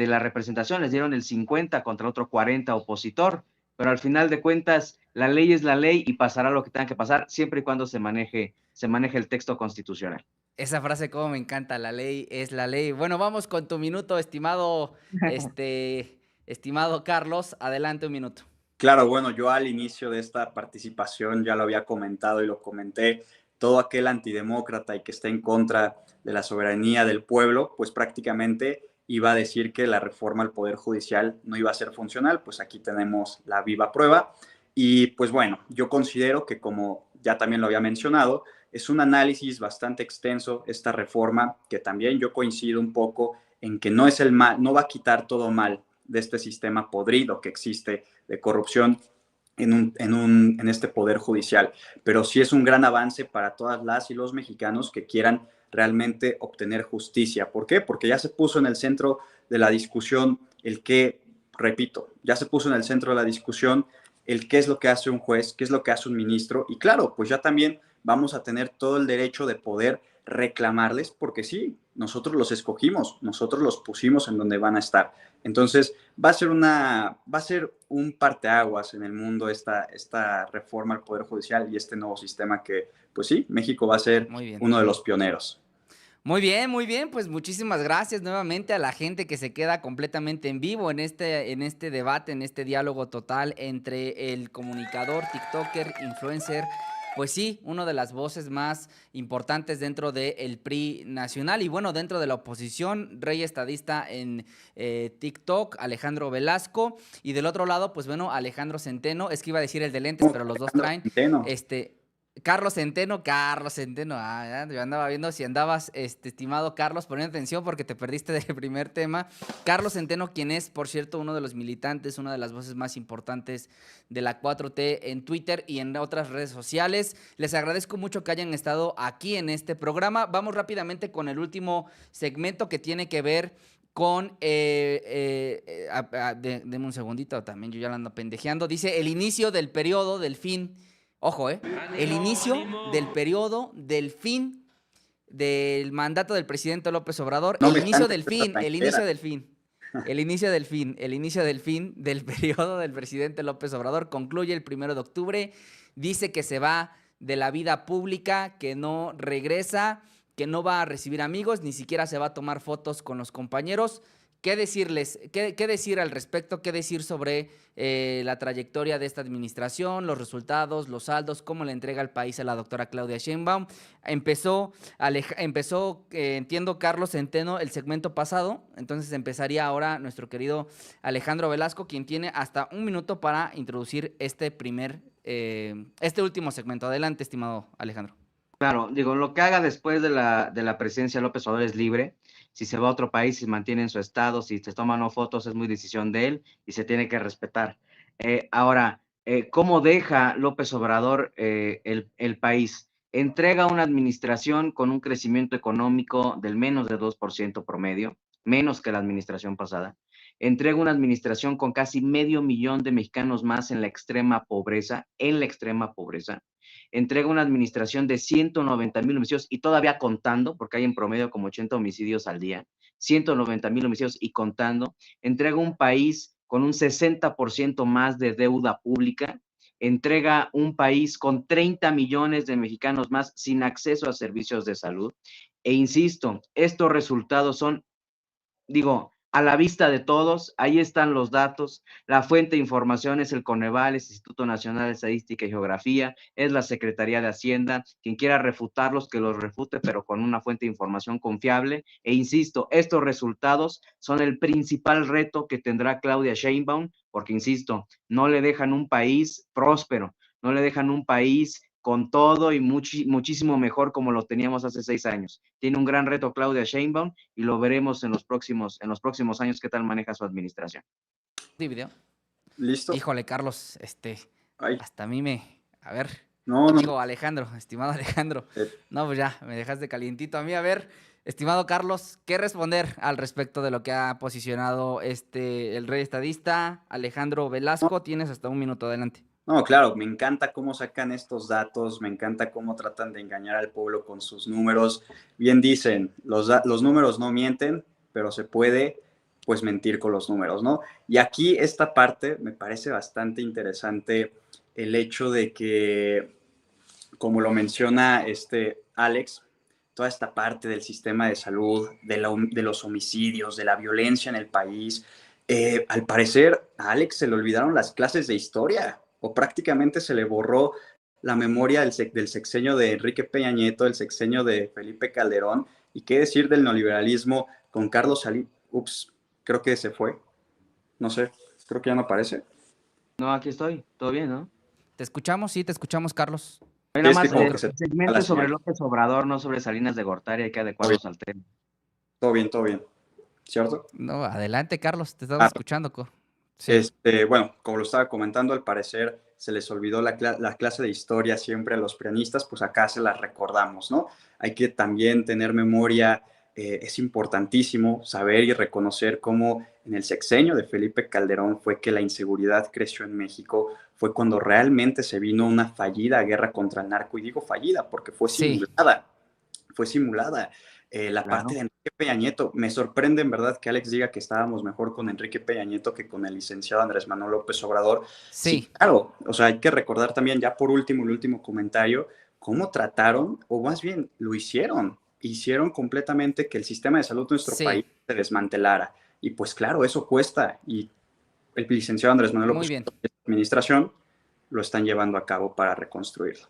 B: la representación, les dieron el 50 contra otro 40 opositor, pero al final de cuentas la ley es la ley y pasará lo que tenga que pasar siempre y cuando se maneje el texto constitucional.
A: Esa frase como me encanta, la ley es la ley. Bueno, vamos con tu minuto, estimado Carlos, adelante un minuto.
C: Claro, bueno, yo al inicio de esta participación ya lo había comentado y lo comenté, todo aquel antidemócrata y que esté en contra de la soberanía del pueblo, pues prácticamente iba a decir que la reforma al Poder Judicial no iba a ser funcional, pues aquí tenemos la viva prueba. Y pues bueno, yo considero que, como ya también lo había mencionado, es un análisis bastante extenso esta reforma, que también yo coincido un poco en que no es el mal, no va a quitar todo mal de este sistema podrido que existe de corrupción en este poder judicial, pero sí es un gran avance para todas las y los mexicanos que quieran realmente obtener justicia. ¿Por qué? Porque ya se puso en el centro de la discusión el que, repito, ya se puso en el centro de la discusión el qué es lo que hace un juez, qué es lo que hace un ministro, y claro, pues ya también vamos a tener todo el derecho de poder reclamarles, porque sí, nosotros los escogimos, nosotros los pusimos en donde van a estar. Entonces, va a ser un parteaguas en el mundo esta reforma al Poder Judicial y este nuevo sistema que, pues sí, México va a ser
A: Muy bien.
C: uno de los pioneros.
A: Muy bien, pues muchísimas gracias nuevamente a la gente que se queda completamente en vivo en este debate, en este diálogo total entre el comunicador, TikToker, influencer, pues sí, una de las voces más importantes dentro del PRI nacional y bueno, dentro de la oposición, rey estadista en TikTok, Alejandro Velasco, y del otro lado, pues bueno, Alejandro Centeno, es que iba a decir el de lentes, pero los dos traen,
C: Centeno.
A: Carlos Centeno, yo andaba viendo si andabas, estimado Carlos, poniendo atención porque te perdiste del primer tema. Carlos Centeno, quien es, por cierto, uno de los militantes, una de las voces más importantes de la 4T en Twitter y en otras redes sociales. Les agradezco mucho que hayan estado aquí en este programa. Vamos rápidamente con el último segmento que tiene que ver con, deme un segundito, también yo ya lo ando pendejeando. Dice el inicio del periodo del fin. Ojo, el inicio del periodo del fin del mandato del presidente López Obrador,
C: No
A: el
C: me
A: inicio
C: cantes
A: del
C: esta
A: fin, el inicio
C: tranquera.
A: del fin, el inicio del fin, el inicio del fin del periodo del presidente López Obrador concluye el 1 de octubre, dice que se va de la vida pública, que no regresa, que no va a recibir amigos, ni siquiera se va a tomar fotos con los compañeros. ¿Qué decirles? ¿Qué decir al respecto? ¿Qué decir sobre la trayectoria de esta administración, los resultados, los saldos, cómo le entrega el país a la doctora Claudia Sheinbaum? Empezó, entiendo, Carlos Centeno el segmento pasado, entonces empezaría ahora nuestro querido Alejandro Velasco, quien tiene hasta un minuto para introducir este último segmento. Adelante, estimado Alejandro.
B: Claro, digo, lo que haga después de la presidencia de López Obrador es libre. Si se va a otro país, si mantiene en su estado, si se toman o fotos, es muy decisión de él y se tiene que respetar. Ahora, cómo deja López Obrador el país. Entrega una administración con un crecimiento económico del menos de 2% promedio, menos que la administración pasada. Entrega una administración con casi 500,000 de mexicanos más en la extrema pobreza, Entrega una administración de 190,000 homicidios y todavía contando, porque hay en promedio como 80 homicidios al día, 190,000 homicidios y contando. Entrega un país con un 60% más de deuda pública, entrega un país con 30 millones de mexicanos más sin acceso a servicios de salud. E insisto, estos resultados son, digo, a la vista de todos, ahí están los datos, la fuente de información es el Coneval, es el Instituto Nacional de Estadística y Geografía, es la Secretaría de Hacienda, quien quiera refutarlos, que los refute, pero con una fuente de información confiable, e insisto, estos resultados son el principal reto que tendrá Claudia Sheinbaum, porque insisto, no le dejan un país próspero, no le dejan un país con todo y muchísimo mejor como lo teníamos hace 6 años. Tiene un gran reto Claudia Sheinbaum y lo veremos en los próximos años qué tal maneja su administración.
A: ¿Sí, video?
C: ¿Listo?
A: Híjole, Carlos,
C: Ay,
A: hasta a mí a ver,
C: no, no,
A: digo Alejandro, estimado Alejandro, no, pues ya, me dejaste calientito a mí. A ver, estimado Carlos, ¿qué responder al respecto de lo que ha posicionado el rey estadista Alejandro Velasco? Tienes hasta un minuto, adelante.
C: no, claro, me encanta cómo sacan estos datos, me encanta cómo tratan de engañar al pueblo con sus números. Bien dicen, los números no mienten, pero se puede, pues, mentir con los números, ¿no? Y aquí esta parte me parece bastante interesante, el hecho de que, como lo menciona Alex, toda esta parte del sistema de salud, de los homicidios, de la violencia en el país, al parecer a Alex se le olvidaron las clases de historia, o prácticamente se le borró la memoria del sexenio de Enrique Peña Nieto, del sexenio de Felipe Calderón, y qué decir del neoliberalismo con Carlos Salinas. Ups, creo que se fue, no sé, creo que ya no aparece.
B: No, aquí estoy, todo bien, ¿no?
A: ¿Te escuchamos? Sí, te escuchamos, Carlos.
B: Nada más,
C: Como que
B: el
C: se
B: segmento es sobre López Obrador, no sobre Salinas de Gortari, hay que adecuarlos al tema.
C: todo bien, ¿cierto?
A: No, adelante, Carlos, te estamos escuchando.
C: Sí. Bueno, como lo estaba comentando, al parecer se les olvidó la clase de historia siempre a los prianistas, pues acá se las recordamos, ¿no? Hay que también tener memoria, es importantísimo saber y reconocer cómo en el sexenio de Felipe Calderón fue que la inseguridad creció en México, fue cuando realmente se vino una fallida guerra contra el narco, y digo fallida porque fue simulada. La
B: Claro.
C: parte de Enrique Peña Nieto, me sorprende en verdad que Alex diga que estábamos mejor con Enrique Peña Nieto que con el licenciado Andrés Manuel López Obrador. Sí, claro, o sea, hay que recordar también, ya por último, el último comentario, cómo trataron, o más bien lo hicieron completamente que el sistema de salud de nuestro país se desmantelara. Y pues claro, eso cuesta, y el licenciado Andrés Manuel López Obrador y la administración lo están llevando a cabo para reconstruirlo.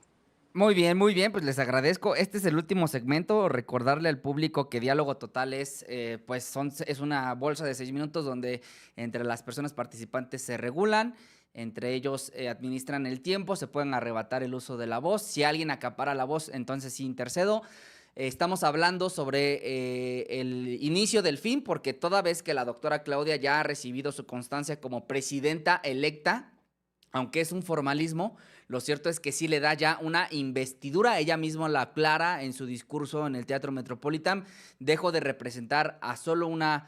A: Muy bien, pues les agradezco. Este es el último segmento. Recordarle al público que Diálogo Total es una bolsa de 6 minutos donde entre las personas participantes se regulan, entre ellos administran el tiempo, se pueden arrebatar el uso de la voz. Si alguien acapara la voz, entonces sí intercedo. Estamos hablando sobre el inicio del fin, porque toda vez que la doctora Claudia ya ha recibido su constancia como presidenta electa, aunque es un formalismo, lo cierto es que sí le da ya una investidura. Ella misma la aclara en su discurso en el Teatro Metropolitan. Dejo de representar a solo una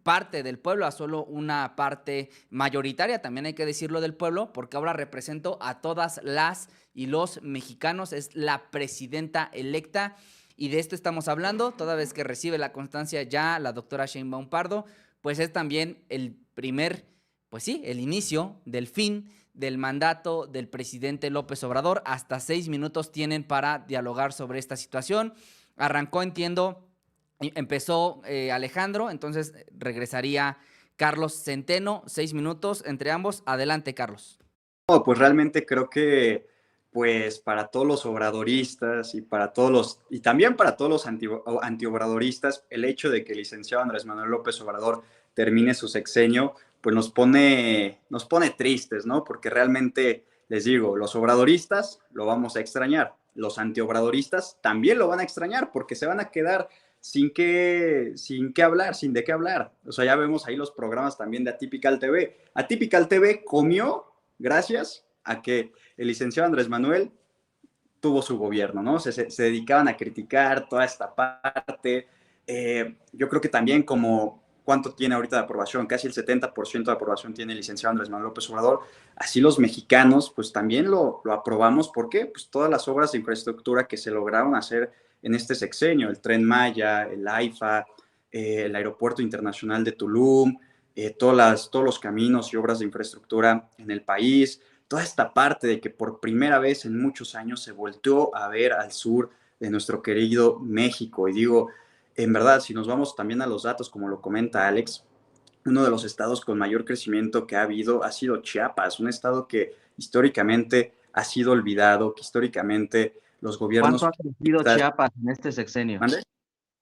A: parte del pueblo, a solo una parte mayoritaria, también hay que decirlo, del pueblo, porque ahora represento a todas las y los mexicanos. Es la presidenta electa y de esto estamos hablando. Toda vez que recibe la constancia ya la doctora Sheinbaum Pardo, pues es también el inicio del fin del mandato del presidente López Obrador. Hasta 6 minutos tienen para dialogar sobre esta situación. Arrancó, entiendo, empezó Alejandro, entonces regresaría Carlos Centeno. 6 minutos entre ambos. Adelante, Carlos.
C: No, pues realmente creo que, pues, para todos los obradoristas y también para todos los antiobradoristas, el hecho de que el licenciado Andrés Manuel López Obrador termine su sexenio, pues nos pone tristes, ¿no? Porque realmente, les digo, los obradoristas lo vamos a extrañar, los antiobradoristas también lo van a extrañar, porque se van a quedar sin qué hablar, sin de qué hablar. O sea, ya vemos ahí los programas también de Atypical TV. Atypical TV comió gracias a que el licenciado Andrés Manuel tuvo su gobierno, ¿no? Se dedicaban a criticar toda esta parte. Yo creo que también como cuánto tiene ahorita de aprobación, casi el 70% de aprobación tiene el licenciado Andrés Manuel López Obrador, así los mexicanos pues también lo aprobamos. ¿Por qué? Pues todas las obras de infraestructura que se lograron hacer en este sexenio, el Tren Maya, el AIFA, el Aeropuerto Internacional de Tulum, todos los caminos y obras de infraestructura en el país, toda esta parte de que por primera vez en muchos años se volteó a ver al sur de nuestro querido México. Y digo, en verdad, si nos vamos también a los datos, como lo comenta Alex, uno de los estados con mayor crecimiento que ha habido ha sido Chiapas, un estado que históricamente ha sido olvidado, que históricamente los gobiernos...
B: ¿Cuánto ha crecido Chiapas en este sexenio?
C: ¿Mande?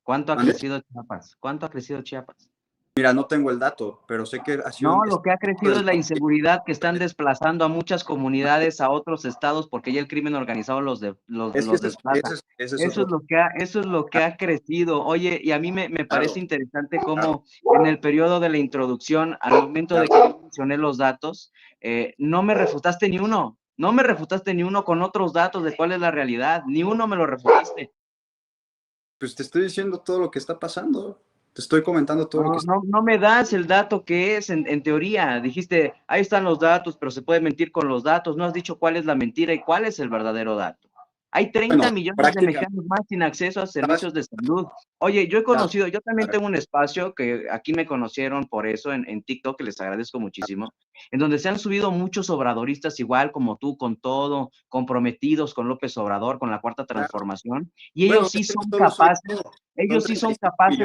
B: ¿Cuánto ha crecido Chiapas? ¿Cuánto ha crecido Chiapas?
C: Mira, no tengo el dato, pero sé que ha sido...
B: No, lo que ha crecido es la inseguridad, que están desplazando a muchas comunidades a otros estados porque ya el crimen organizado los desplaza. Eso es lo que ha crecido. Oye, y a mí me parece interesante cómo en el periodo de la introducción, al momento de que mencioné los datos, no me refutaste ni uno. No me refutaste ni uno con otros datos de cuál es la realidad. Ni uno me lo refutaste.
C: Pues te estoy diciendo todo lo que está pasando. Te estoy comentando todo lo que está pasando.
B: No me das el dato que es en teoría. Dijiste, ahí están los datos, pero se puede mentir con los datos. No has dicho cuál es la mentira y cuál es el verdadero dato. Hay 30 millones de mexicanos más sin acceso a servicios de salud. Oye, yo también tengo un espacio que aquí me conocieron por eso en TikTok, que les agradezco muchísimo, en donde se han subido muchos obradoristas igual como tú, con todo, comprometidos con López Obrador, con la Cuarta Transformación, y ellos sí son capaces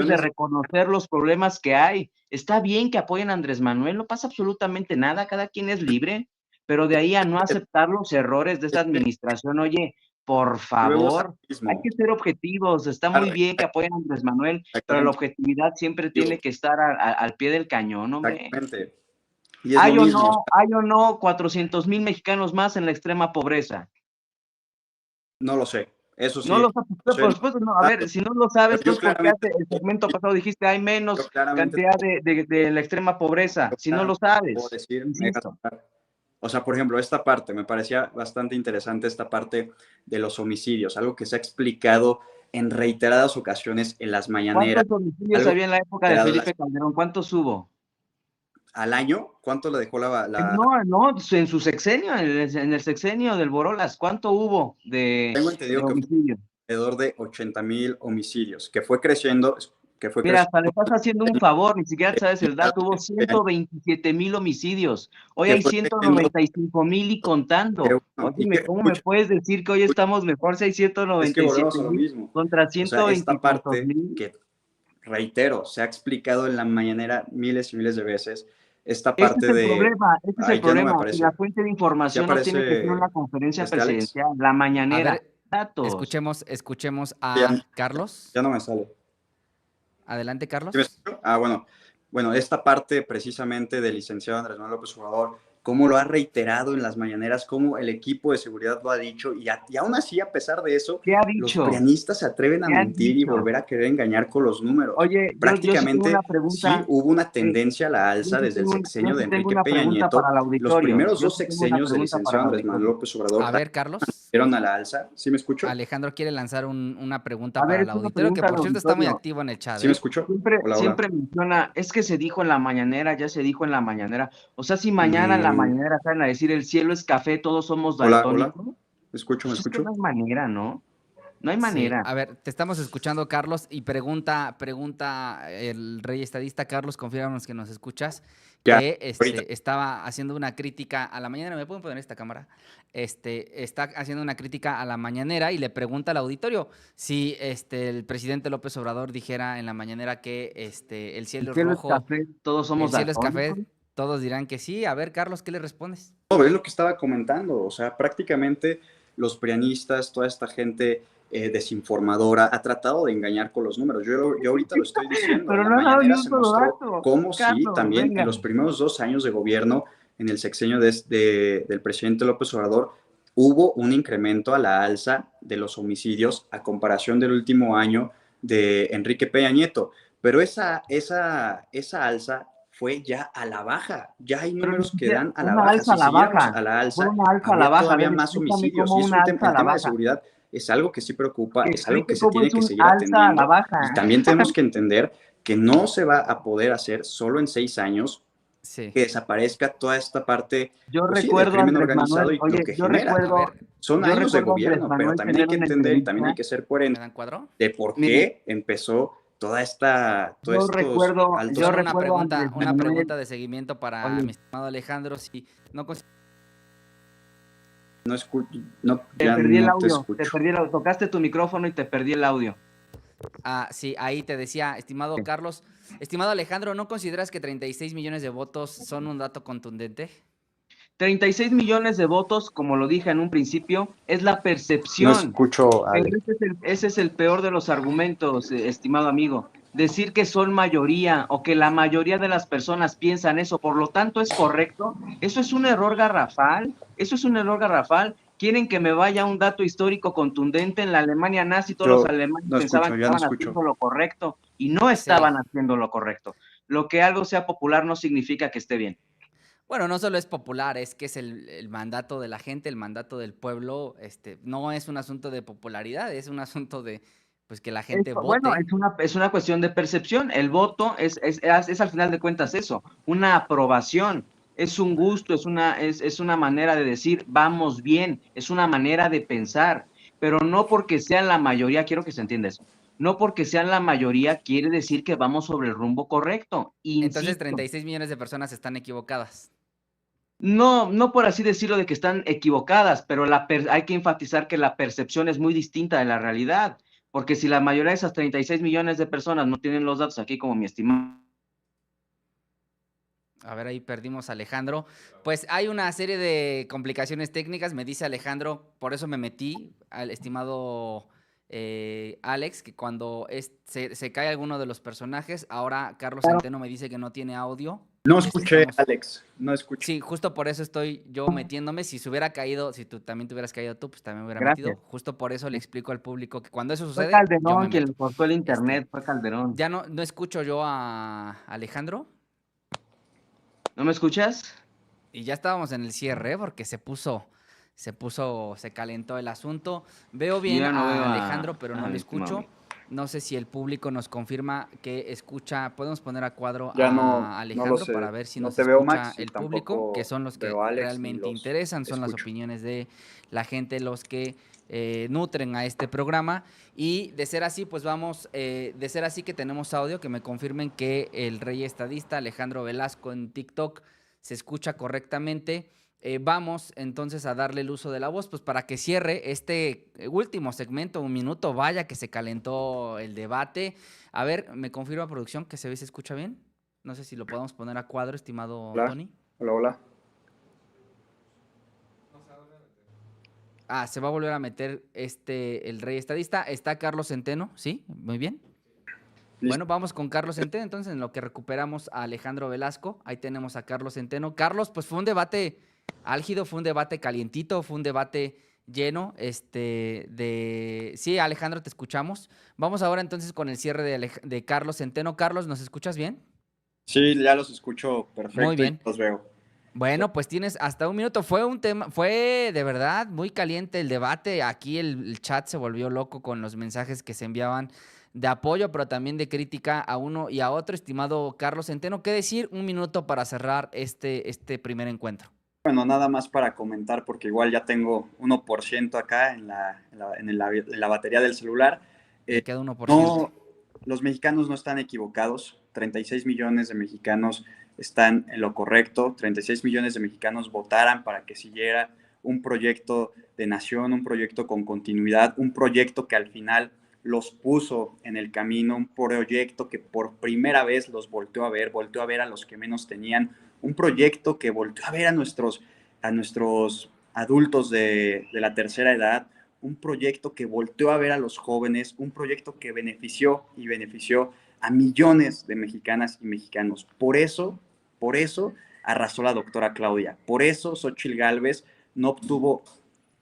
B: de reconocer los problemas que hay. Está bien que apoyen a Andrés Manuel, no pasa absolutamente nada, cada quien es libre, pero de ahí a no aceptar los errores de esta administración, oye, por favor, hay que ser objetivos. Está muy bien que apoyen a Andrés Manuel, pero la objetividad siempre tiene que estar al pie del cañón, hombre.
C: Exactamente.
B: ¿Hay o no 400,000 mexicanos más en la extrema pobreza?
C: No lo sé, eso sí.
B: No lo sabes, por supuesto, no. A ver, si no lo sabes, entonces, ¿por qué hace el segmento pasado dijiste hay menos cantidad de la extrema pobreza? Si no lo sabes.
C: O sea, por ejemplo, esta parte, me parecía bastante interesante esta parte de los homicidios, algo que se ha explicado en reiteradas ocasiones en las mañaneras.
B: ¿Cuántos homicidios había en la época de Felipe Calderón? ¿Cuántos hubo?
C: ¿Al año? ¿Cuánto le dejó la...?
B: No, en su sexenio, en el sexenio del Borolas, ¿cuánto hubo de homicidios?
C: Alrededor de 80,000 homicidios, que fue creciendo...
B: Mira, hasta le estás haciendo un favor, ni siquiera sabes el dato, hubo 127,000 homicidios, hoy hay 195,000 y contando. Oye, ¿cómo me puedes decir que hoy estamos mejor si hay 197,000 contra 124,000?
C: Que, reitero, se ha explicado en la mañanera miles y miles de veces, esta parte de...
B: Este es el problema, la fuente de información no tiene que ser una conferencia presidencial, la mañanera.
A: A ver, datos. Escuchemos a Carlos.
C: Ya no me sale.
A: Adelante, Carlos.
C: Bueno, esta parte precisamente del licenciado Andrés Manuel López Obrador, cómo lo ha reiterado en las mañaneras, cómo el equipo de seguridad lo ha dicho, y aún así, a pesar de eso, los prianistas se atreven a mentir y volver a querer engañar con los números.
B: Oye,
C: prácticamente sí hubo una tendencia a la alza desde el sexenio de Enrique Peña Nieto. Los primeros 2 sexenios del licenciado Andrés Manuel López Obrador.
A: A ver, Carlos.
C: ¿Vieron a la alza? ¿Sí me escucho?
A: Alejandro quiere lanzar una pregunta para el auditorio, que por cierto está muy activo en el chat.
C: ¿Sí me escucho?
B: Siempre menciona, es que se dijo en la mañanera, ya se dijo en la mañanera. O sea, si mañana en la mañanera salen a decir el cielo es café, todos somos daltónicos.
C: Hola. ¿Me escucho?
B: Es que no hay manera, ¿no? No hay manera.
A: Sí. A ver, te estamos escuchando, Carlos, y pregunta el rey estadista. Carlos, confírmanos que nos escuchas. Que estaba haciendo una crítica a la mañanera. ¿Me pueden poner esta cámara? Está haciendo una crítica a la mañanera y le pregunta al auditorio si el presidente López Obrador dijera en la mañanera que el cielo es rojo.
B: Es café, todos somos
A: el cielo es café. Todos dirán que sí. A ver, Carlos, ¿qué le respondes?
C: No, es lo que estaba comentando. O sea, prácticamente los prianistas, toda esta gente desinformadora, ha tratado de engañar con los números. Yo ahorita lo estoy diciendo.
B: Pero no ha dado ni un solo dato.
C: Cómo sí, también en los primeros 2 años de gobierno, en el sexenio del presidente López Obrador, hubo un incremento a la alza de los homicidios a comparación del último año de Enrique Peña Nieto. Pero esa alza fue ya a la baja. Ya hay
B: Pero
C: números
B: ni
C: que
B: siquiera
C: dan a la
B: una
C: baja.
B: alza a
C: Si
B: la
C: siguiéramos
B: baja.
C: a la
B: Fue
C: alza,
B: una alza a la
C: habría
B: baja. A
C: todavía
B: ver,
C: más
B: explícame
C: homicidios.
B: cómo
C: Y es
B: una
C: un
B: alza a
C: el
B: la
C: tema de
B: baja.
C: seguridad es algo que sí preocupa,
B: Que
C: es algo que
B: explique
C: se
B: cómo
C: tiene
B: es
C: que
B: un
C: seguir
B: alza a la
C: atendiendo.
B: baja.
C: Y también tenemos que entender que no se va a poder hacer solo en 6 años
A: Sí.
C: que desaparezca toda esta parte,
B: Yo
C: pues sí, del
B: recuerdo a
C: crimen
B: Andrés
C: organizado
B: Manuel,
C: y lo
B: oye,
C: que genera.
A: A ver,
C: Son
B: yo
C: años de
B: recuerdo a Andrés
C: gobierno, pero
B: Manuel
C: también hay
B: tener
C: que
B: una
C: entender y también hay
B: entrevista.
C: que ser
A: ¿me
C: coherente
A: dan cuadro?
C: de por
B: Mire,
C: qué empezó todos estos altos.
B: yo
A: Bueno,
B: recuerdo a Andrés
A: una
B: Manuel,
A: pregunta de seguimiento para mi
B: oye,
A: estimado Alejandro. Si no
C: No escucho, no,
B: te
C: ya
B: perdí el
C: no te
B: audio,
C: escucho.
B: tocaste tu micrófono y te perdí el audio.
A: sí, ahí te decía, estimado Carlos, estimado Alejandro, ¿no consideras que 36 millones de votos son un dato contundente?
B: 36 millones de votos, como lo dije en un principio, es la
C: No
B: percepción.
C: escucho,
B: Pero
C: Ale.
B: ese es el peor de los argumentos, estimado amigo. Decir que son mayoría o que la mayoría de las personas piensan eso, por lo tanto es correcto, eso es un error garrafal, eso es un error garrafal. Quieren que me vaya un dato histórico contundente. En la Alemania nazi todos los
C: Yo
B: alemanes
C: no
B: pensaban
C: escucho,
B: que
C: ya no
B: estaban
C: escucho.
B: haciendo lo correcto y no
A: Sí.
B: estaban haciendo lo correcto. Lo que algo sea popular no significa que esté bien.
A: Bueno, no solo es popular, es que es el mandato de la gente, el mandato del pueblo. No es un asunto de popularidad, es un asunto de pues que la gente
B: Bueno,
A: vote.
B: es una cuestión de percepción. El voto es al final de cuentas eso, una aprobación. Es un gusto, es una manera de decir vamos bien, es una manera de pensar, pero no porque sean la mayoría, quiero que se entienda eso, no porque sean la mayoría quiere decir que vamos sobre el rumbo correcto.
A: Entonces
B: Insisto,
A: 36 millones de personas están equivocadas.
B: no por así decirlo de que están equivocadas, pero hay que enfatizar que la percepción es muy distinta de la realidad, porque si la mayoría de esas 36 millones de personas no tienen los datos aquí como mi estimado.
A: A ver, ahí perdimos a Alejandro. Pues hay una serie de complicaciones técnicas, me dice Alejandro, por eso me metí al estimado Alex, que cuando se cae alguno de los personajes, ahora Carlos Centeno me dice que no tiene audio.
C: No escuché,
A: Estamos...
C: Alex, no escucho.
A: Sí, justo por eso estoy yo metiéndome. Si se hubiera caído, si tú también te hubieras caído tú, pues también me hubiera metido.
B: Gracias.
A: Justo por eso le explico al público que cuando eso
B: Fue
A: sucede, yo
B: Calderón
A: me
B: quien
A: meto.
B: le cortó el internet, fue Calderón.
A: Ya no escucho yo a Alejandro.
B: ¿No me escuchas?
A: Y ya estábamos en el cierre, porque se calentó el asunto. Veo
B: Yo
A: bien
B: ya no veo
A: a Alejandro, pero no
B: a
A: lo
B: mi estimado
A: escucho.
B: amigo.
A: No sé si el público nos confirma que escucha. Podemos poner a cuadro
C: Ya no,
A: a
C: no lo
A: Alejandro para
C: sé.
A: ver si
C: No
A: nos
C: te veo,
A: escucha
C: Max, y
A: el público, que
C: tampoco
A: son los que
C: veo a Alex ni
A: realmente
C: los
A: interesan, son las
C: escucho.
A: opiniones de la gente, los que nutren a este programa. Y de ser así, pues de ser así que tenemos audio, que me confirmen que el rey estadista Alejandro Velasco en TikTok se escucha correctamente. Vamos entonces a darle el uso de la voz, pues para que cierre este último segmento, un minuto, vaya que se calentó el debate. A ver, ¿me confirma producción que se ve y se escucha bien? No sé si lo podemos poner a cuadro, estimado
C: Hola,
A: Tony.
C: hola, hola.
A: Se va a volver a meter el rey estadista. Está Carlos Centeno, ¿sí? Muy bien.
C: Listo.
A: Bueno, vamos con Carlos Centeno, entonces en lo que recuperamos a Alejandro Velasco, ahí tenemos a Carlos Centeno. Carlos, pues fue un debate álgido, fue un debate calientito, fue un debate lleno, Sí, Alejandro, te escuchamos. Vamos ahora entonces con el cierre de Carlos Centeno. Carlos, ¿nos escuchas bien?
C: Sí, ya los escucho
A: Muy
C: perfecto y
A: bien.
C: los veo.
A: Bueno, pues tienes hasta un minuto. Fue de verdad muy caliente el debate. Aquí el chat se volvió loco con los mensajes que se enviaban de apoyo, pero también de crítica a uno y a otro. Estimado Carlos Centeno, ¿qué decir? Un minuto para cerrar este primer encuentro.
C: Bueno, nada más para comentar, porque igual ya tengo 1% acá en la batería del celular.
A: Le queda 1%.
C: No, los mexicanos no están equivocados. 36 millones de mexicanos están en lo correcto. 36 millones de mexicanos votaran para que siguiera un proyecto de nación, un proyecto con continuidad, un proyecto que al final los puso en el camino, un proyecto que por primera vez los volteó a ver a los que menos tenían, un proyecto que volteó a ver a nuestros adultos de la tercera edad, un proyecto que volteó a ver a los jóvenes, un proyecto que benefició a millones de mexicanas y mexicanos. Por eso arrasó la doctora Claudia. Por eso Xóchitl Gálvez no obtuvo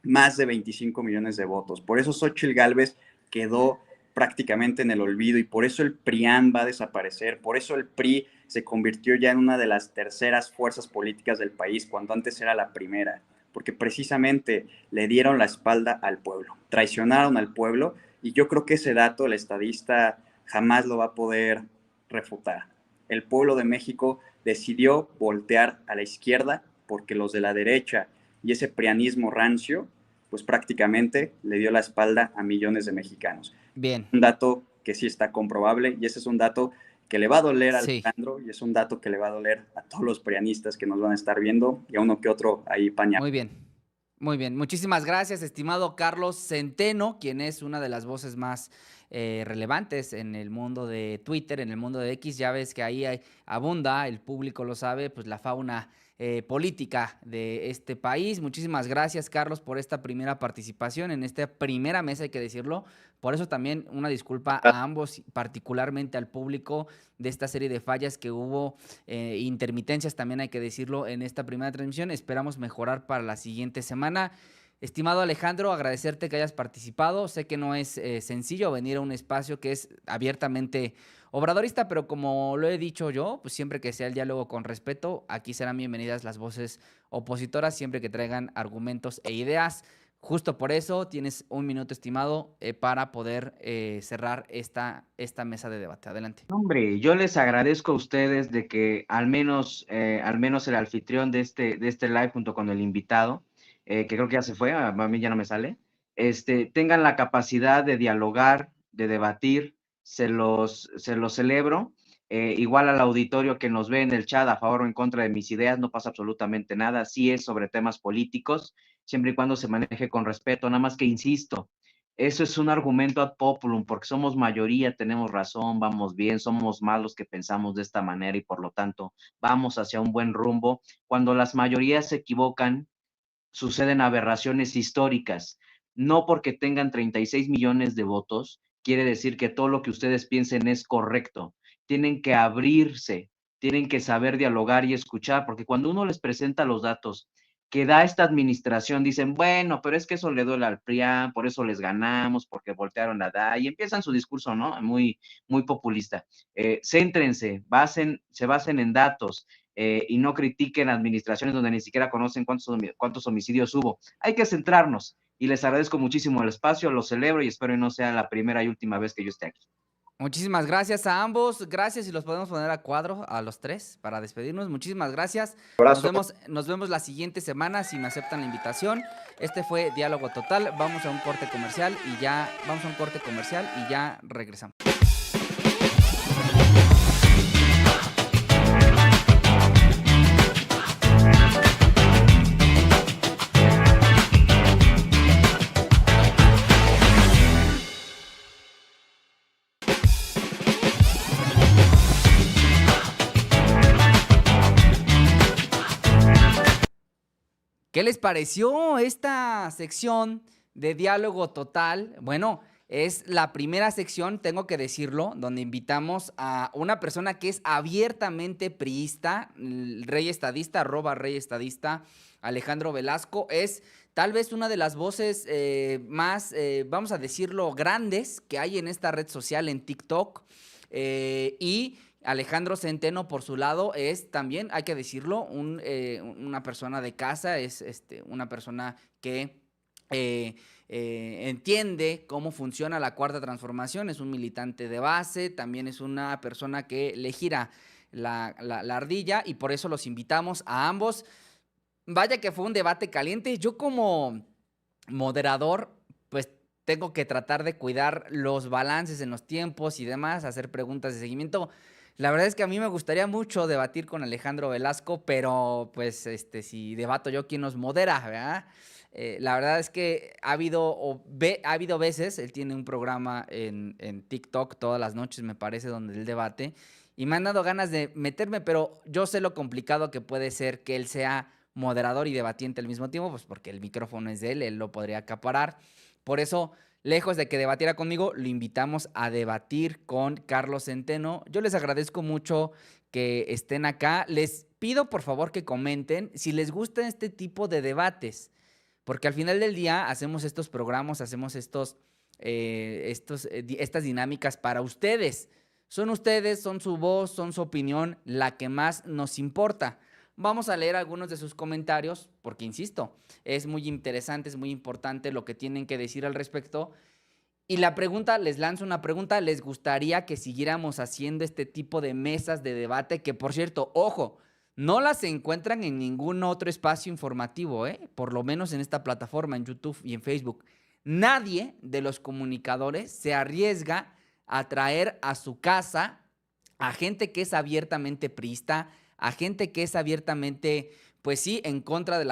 C: más de 25 millones de votos. Por eso Xóchitl Gálvez quedó prácticamente en el olvido y por eso el PRIAN va a desaparecer, por eso el PRI se convirtió ya en una de las terceras fuerzas políticas del país cuando antes era la primera, porque precisamente le dieron la espalda al pueblo, traicionaron al pueblo y yo creo que ese dato el estadista jamás lo va a poder refutar. El pueblo de México decidió voltear a la izquierda porque los de la derecha y ese prianismo rancio pues prácticamente le dio la espalda a millones de mexicanos.
A: Bien.
C: Un dato que sí está comprobable y ese es un dato que le va a doler a
A: Sí.
C: Alejandro y es un dato que le va a doler a todos los prianistas que nos van a estar viendo y a uno que otro ahí pañal.
A: Muy bien. Muy bien. Muchísimas gracias, estimado Carlos Centeno, quien es una de las voces más relevantes en el mundo de Twitter, en el mundo de X. Ya ves que ahí abunda, el público lo sabe, pues la fauna política de este país. Muchísimas gracias, Carlos, por esta primera participación en esta primera mesa, hay que decirlo. Por eso también una disculpa a ambos, particularmente al público de esta serie de fallas que hubo, intermitencias también hay que decirlo en esta primera transmisión. Esperamos mejorar para la siguiente semana. Estimado Alejandro, agradecerte que hayas participado. Sé que no es sencillo venir a un espacio que es abiertamente obradorista, pero como lo he dicho yo, pues siempre que sea el diálogo con respeto, aquí serán bienvenidas las voces opositoras, siempre que traigan argumentos e ideas. Justo por eso tienes un minuto, estimado, para poder cerrar esta mesa de debate. Adelante.
B: Hombre, yo les agradezco a ustedes de que al menos el anfitrión de este live junto con el invitado, que creo que ya se fue, a mí ya no me sale, tengan la capacidad de dialogar, de debatir, se los celebro. Igual al auditorio que nos ve en el chat a favor o en contra de mis ideas, no pasa absolutamente nada, sí es sobre temas políticos, siempre y cuando se maneje con respeto, nada más que insisto, eso es un argumento ad populum, porque somos mayoría, tenemos razón, vamos bien, somos más los que pensamos de esta manera y por lo tanto vamos hacia un buen rumbo. Cuando las mayorías se equivocan, suceden aberraciones históricas. No porque tengan 36 millones de votos, quiere decir que todo lo que ustedes piensen es correcto. Tienen que abrirse, tienen que saber dialogar y escuchar, porque cuando uno les presenta los datos que da esta administración, dicen, bueno, pero es que eso le duele al PRIAN, por eso les ganamos, porque voltearon la DA, y empiezan su discurso, ¿no? Muy, muy populista. Céntrense, se basen en datos, y no critiquen administraciones donde ni siquiera conocen cuántos homicidios hubo. Hay que centrarnos y les agradezco muchísimo el espacio, lo celebro y espero que no sea la primera y última vez que yo esté aquí.
A: Muchísimas gracias a ambos. Gracias y los podemos poner a cuadro a los tres para despedirnos. Muchísimas gracias.
C: Abrazo.
A: Nos vemos la siguiente semana si me aceptan la invitación. Este fue Diálogo Total. Vamos a un corte comercial y ya regresamos. ¿Qué les pareció esta sección de Diálogo Total? Bueno, es la primera sección, tengo que decirlo, donde invitamos a una persona que es abiertamente priista, rey estadista, @rey estadista, Alejandro Velasco. Es tal vez una de las voces más, vamos a decirlo, grandes que hay en esta red social, en TikTok. Y Alejandro Centeno, por su lado, es también, hay que decirlo, una persona de casa, es una persona que entiende cómo funciona la Cuarta Transformación, es un militante de base, también es una persona que le gira la ardilla y por eso los invitamos a ambos. Vaya que fue un debate caliente. Yo como moderador, pues tengo que tratar de cuidar los balances en los tiempos y demás, hacer preguntas de seguimiento. La verdad es que a mí me gustaría mucho debatir con Alejandro Velasco, pero pues si debato yo, ¿quién nos modera, verdad? La verdad es que ha habido veces, él tiene un programa en TikTok todas las noches, me parece, donde él debate, y me han dado ganas de meterme, pero yo sé lo complicado que puede ser que él sea moderador y debatiente al mismo tiempo, pues porque el micrófono es de él lo podría acaparar. Por eso, lejos de que debatiera conmigo, lo invitamos a debatir con Carlos Centeno. Yo les agradezco mucho que estén acá. Les pido por favor que comenten si les gusta este tipo de debates, porque al final del día hacemos estos programas, hacemos estos estas dinámicas para ustedes. Son ustedes, son su voz, son su opinión la que más nos importa. Vamos a leer algunos de sus comentarios porque, insisto, es muy interesante, es muy importante lo que tienen que decir al respecto. Y la pregunta, les lanzo una pregunta, ¿les gustaría que siguiéramos haciendo este tipo de mesas de debate? Que, por cierto, ojo, no las encuentran en ningún otro espacio informativo, por lo menos en esta plataforma, en YouTube y en Facebook. Nadie de los comunicadores se arriesga a traer a su casa a gente que es abiertamente priista, a gente que es abiertamente, pues sí, en contra de la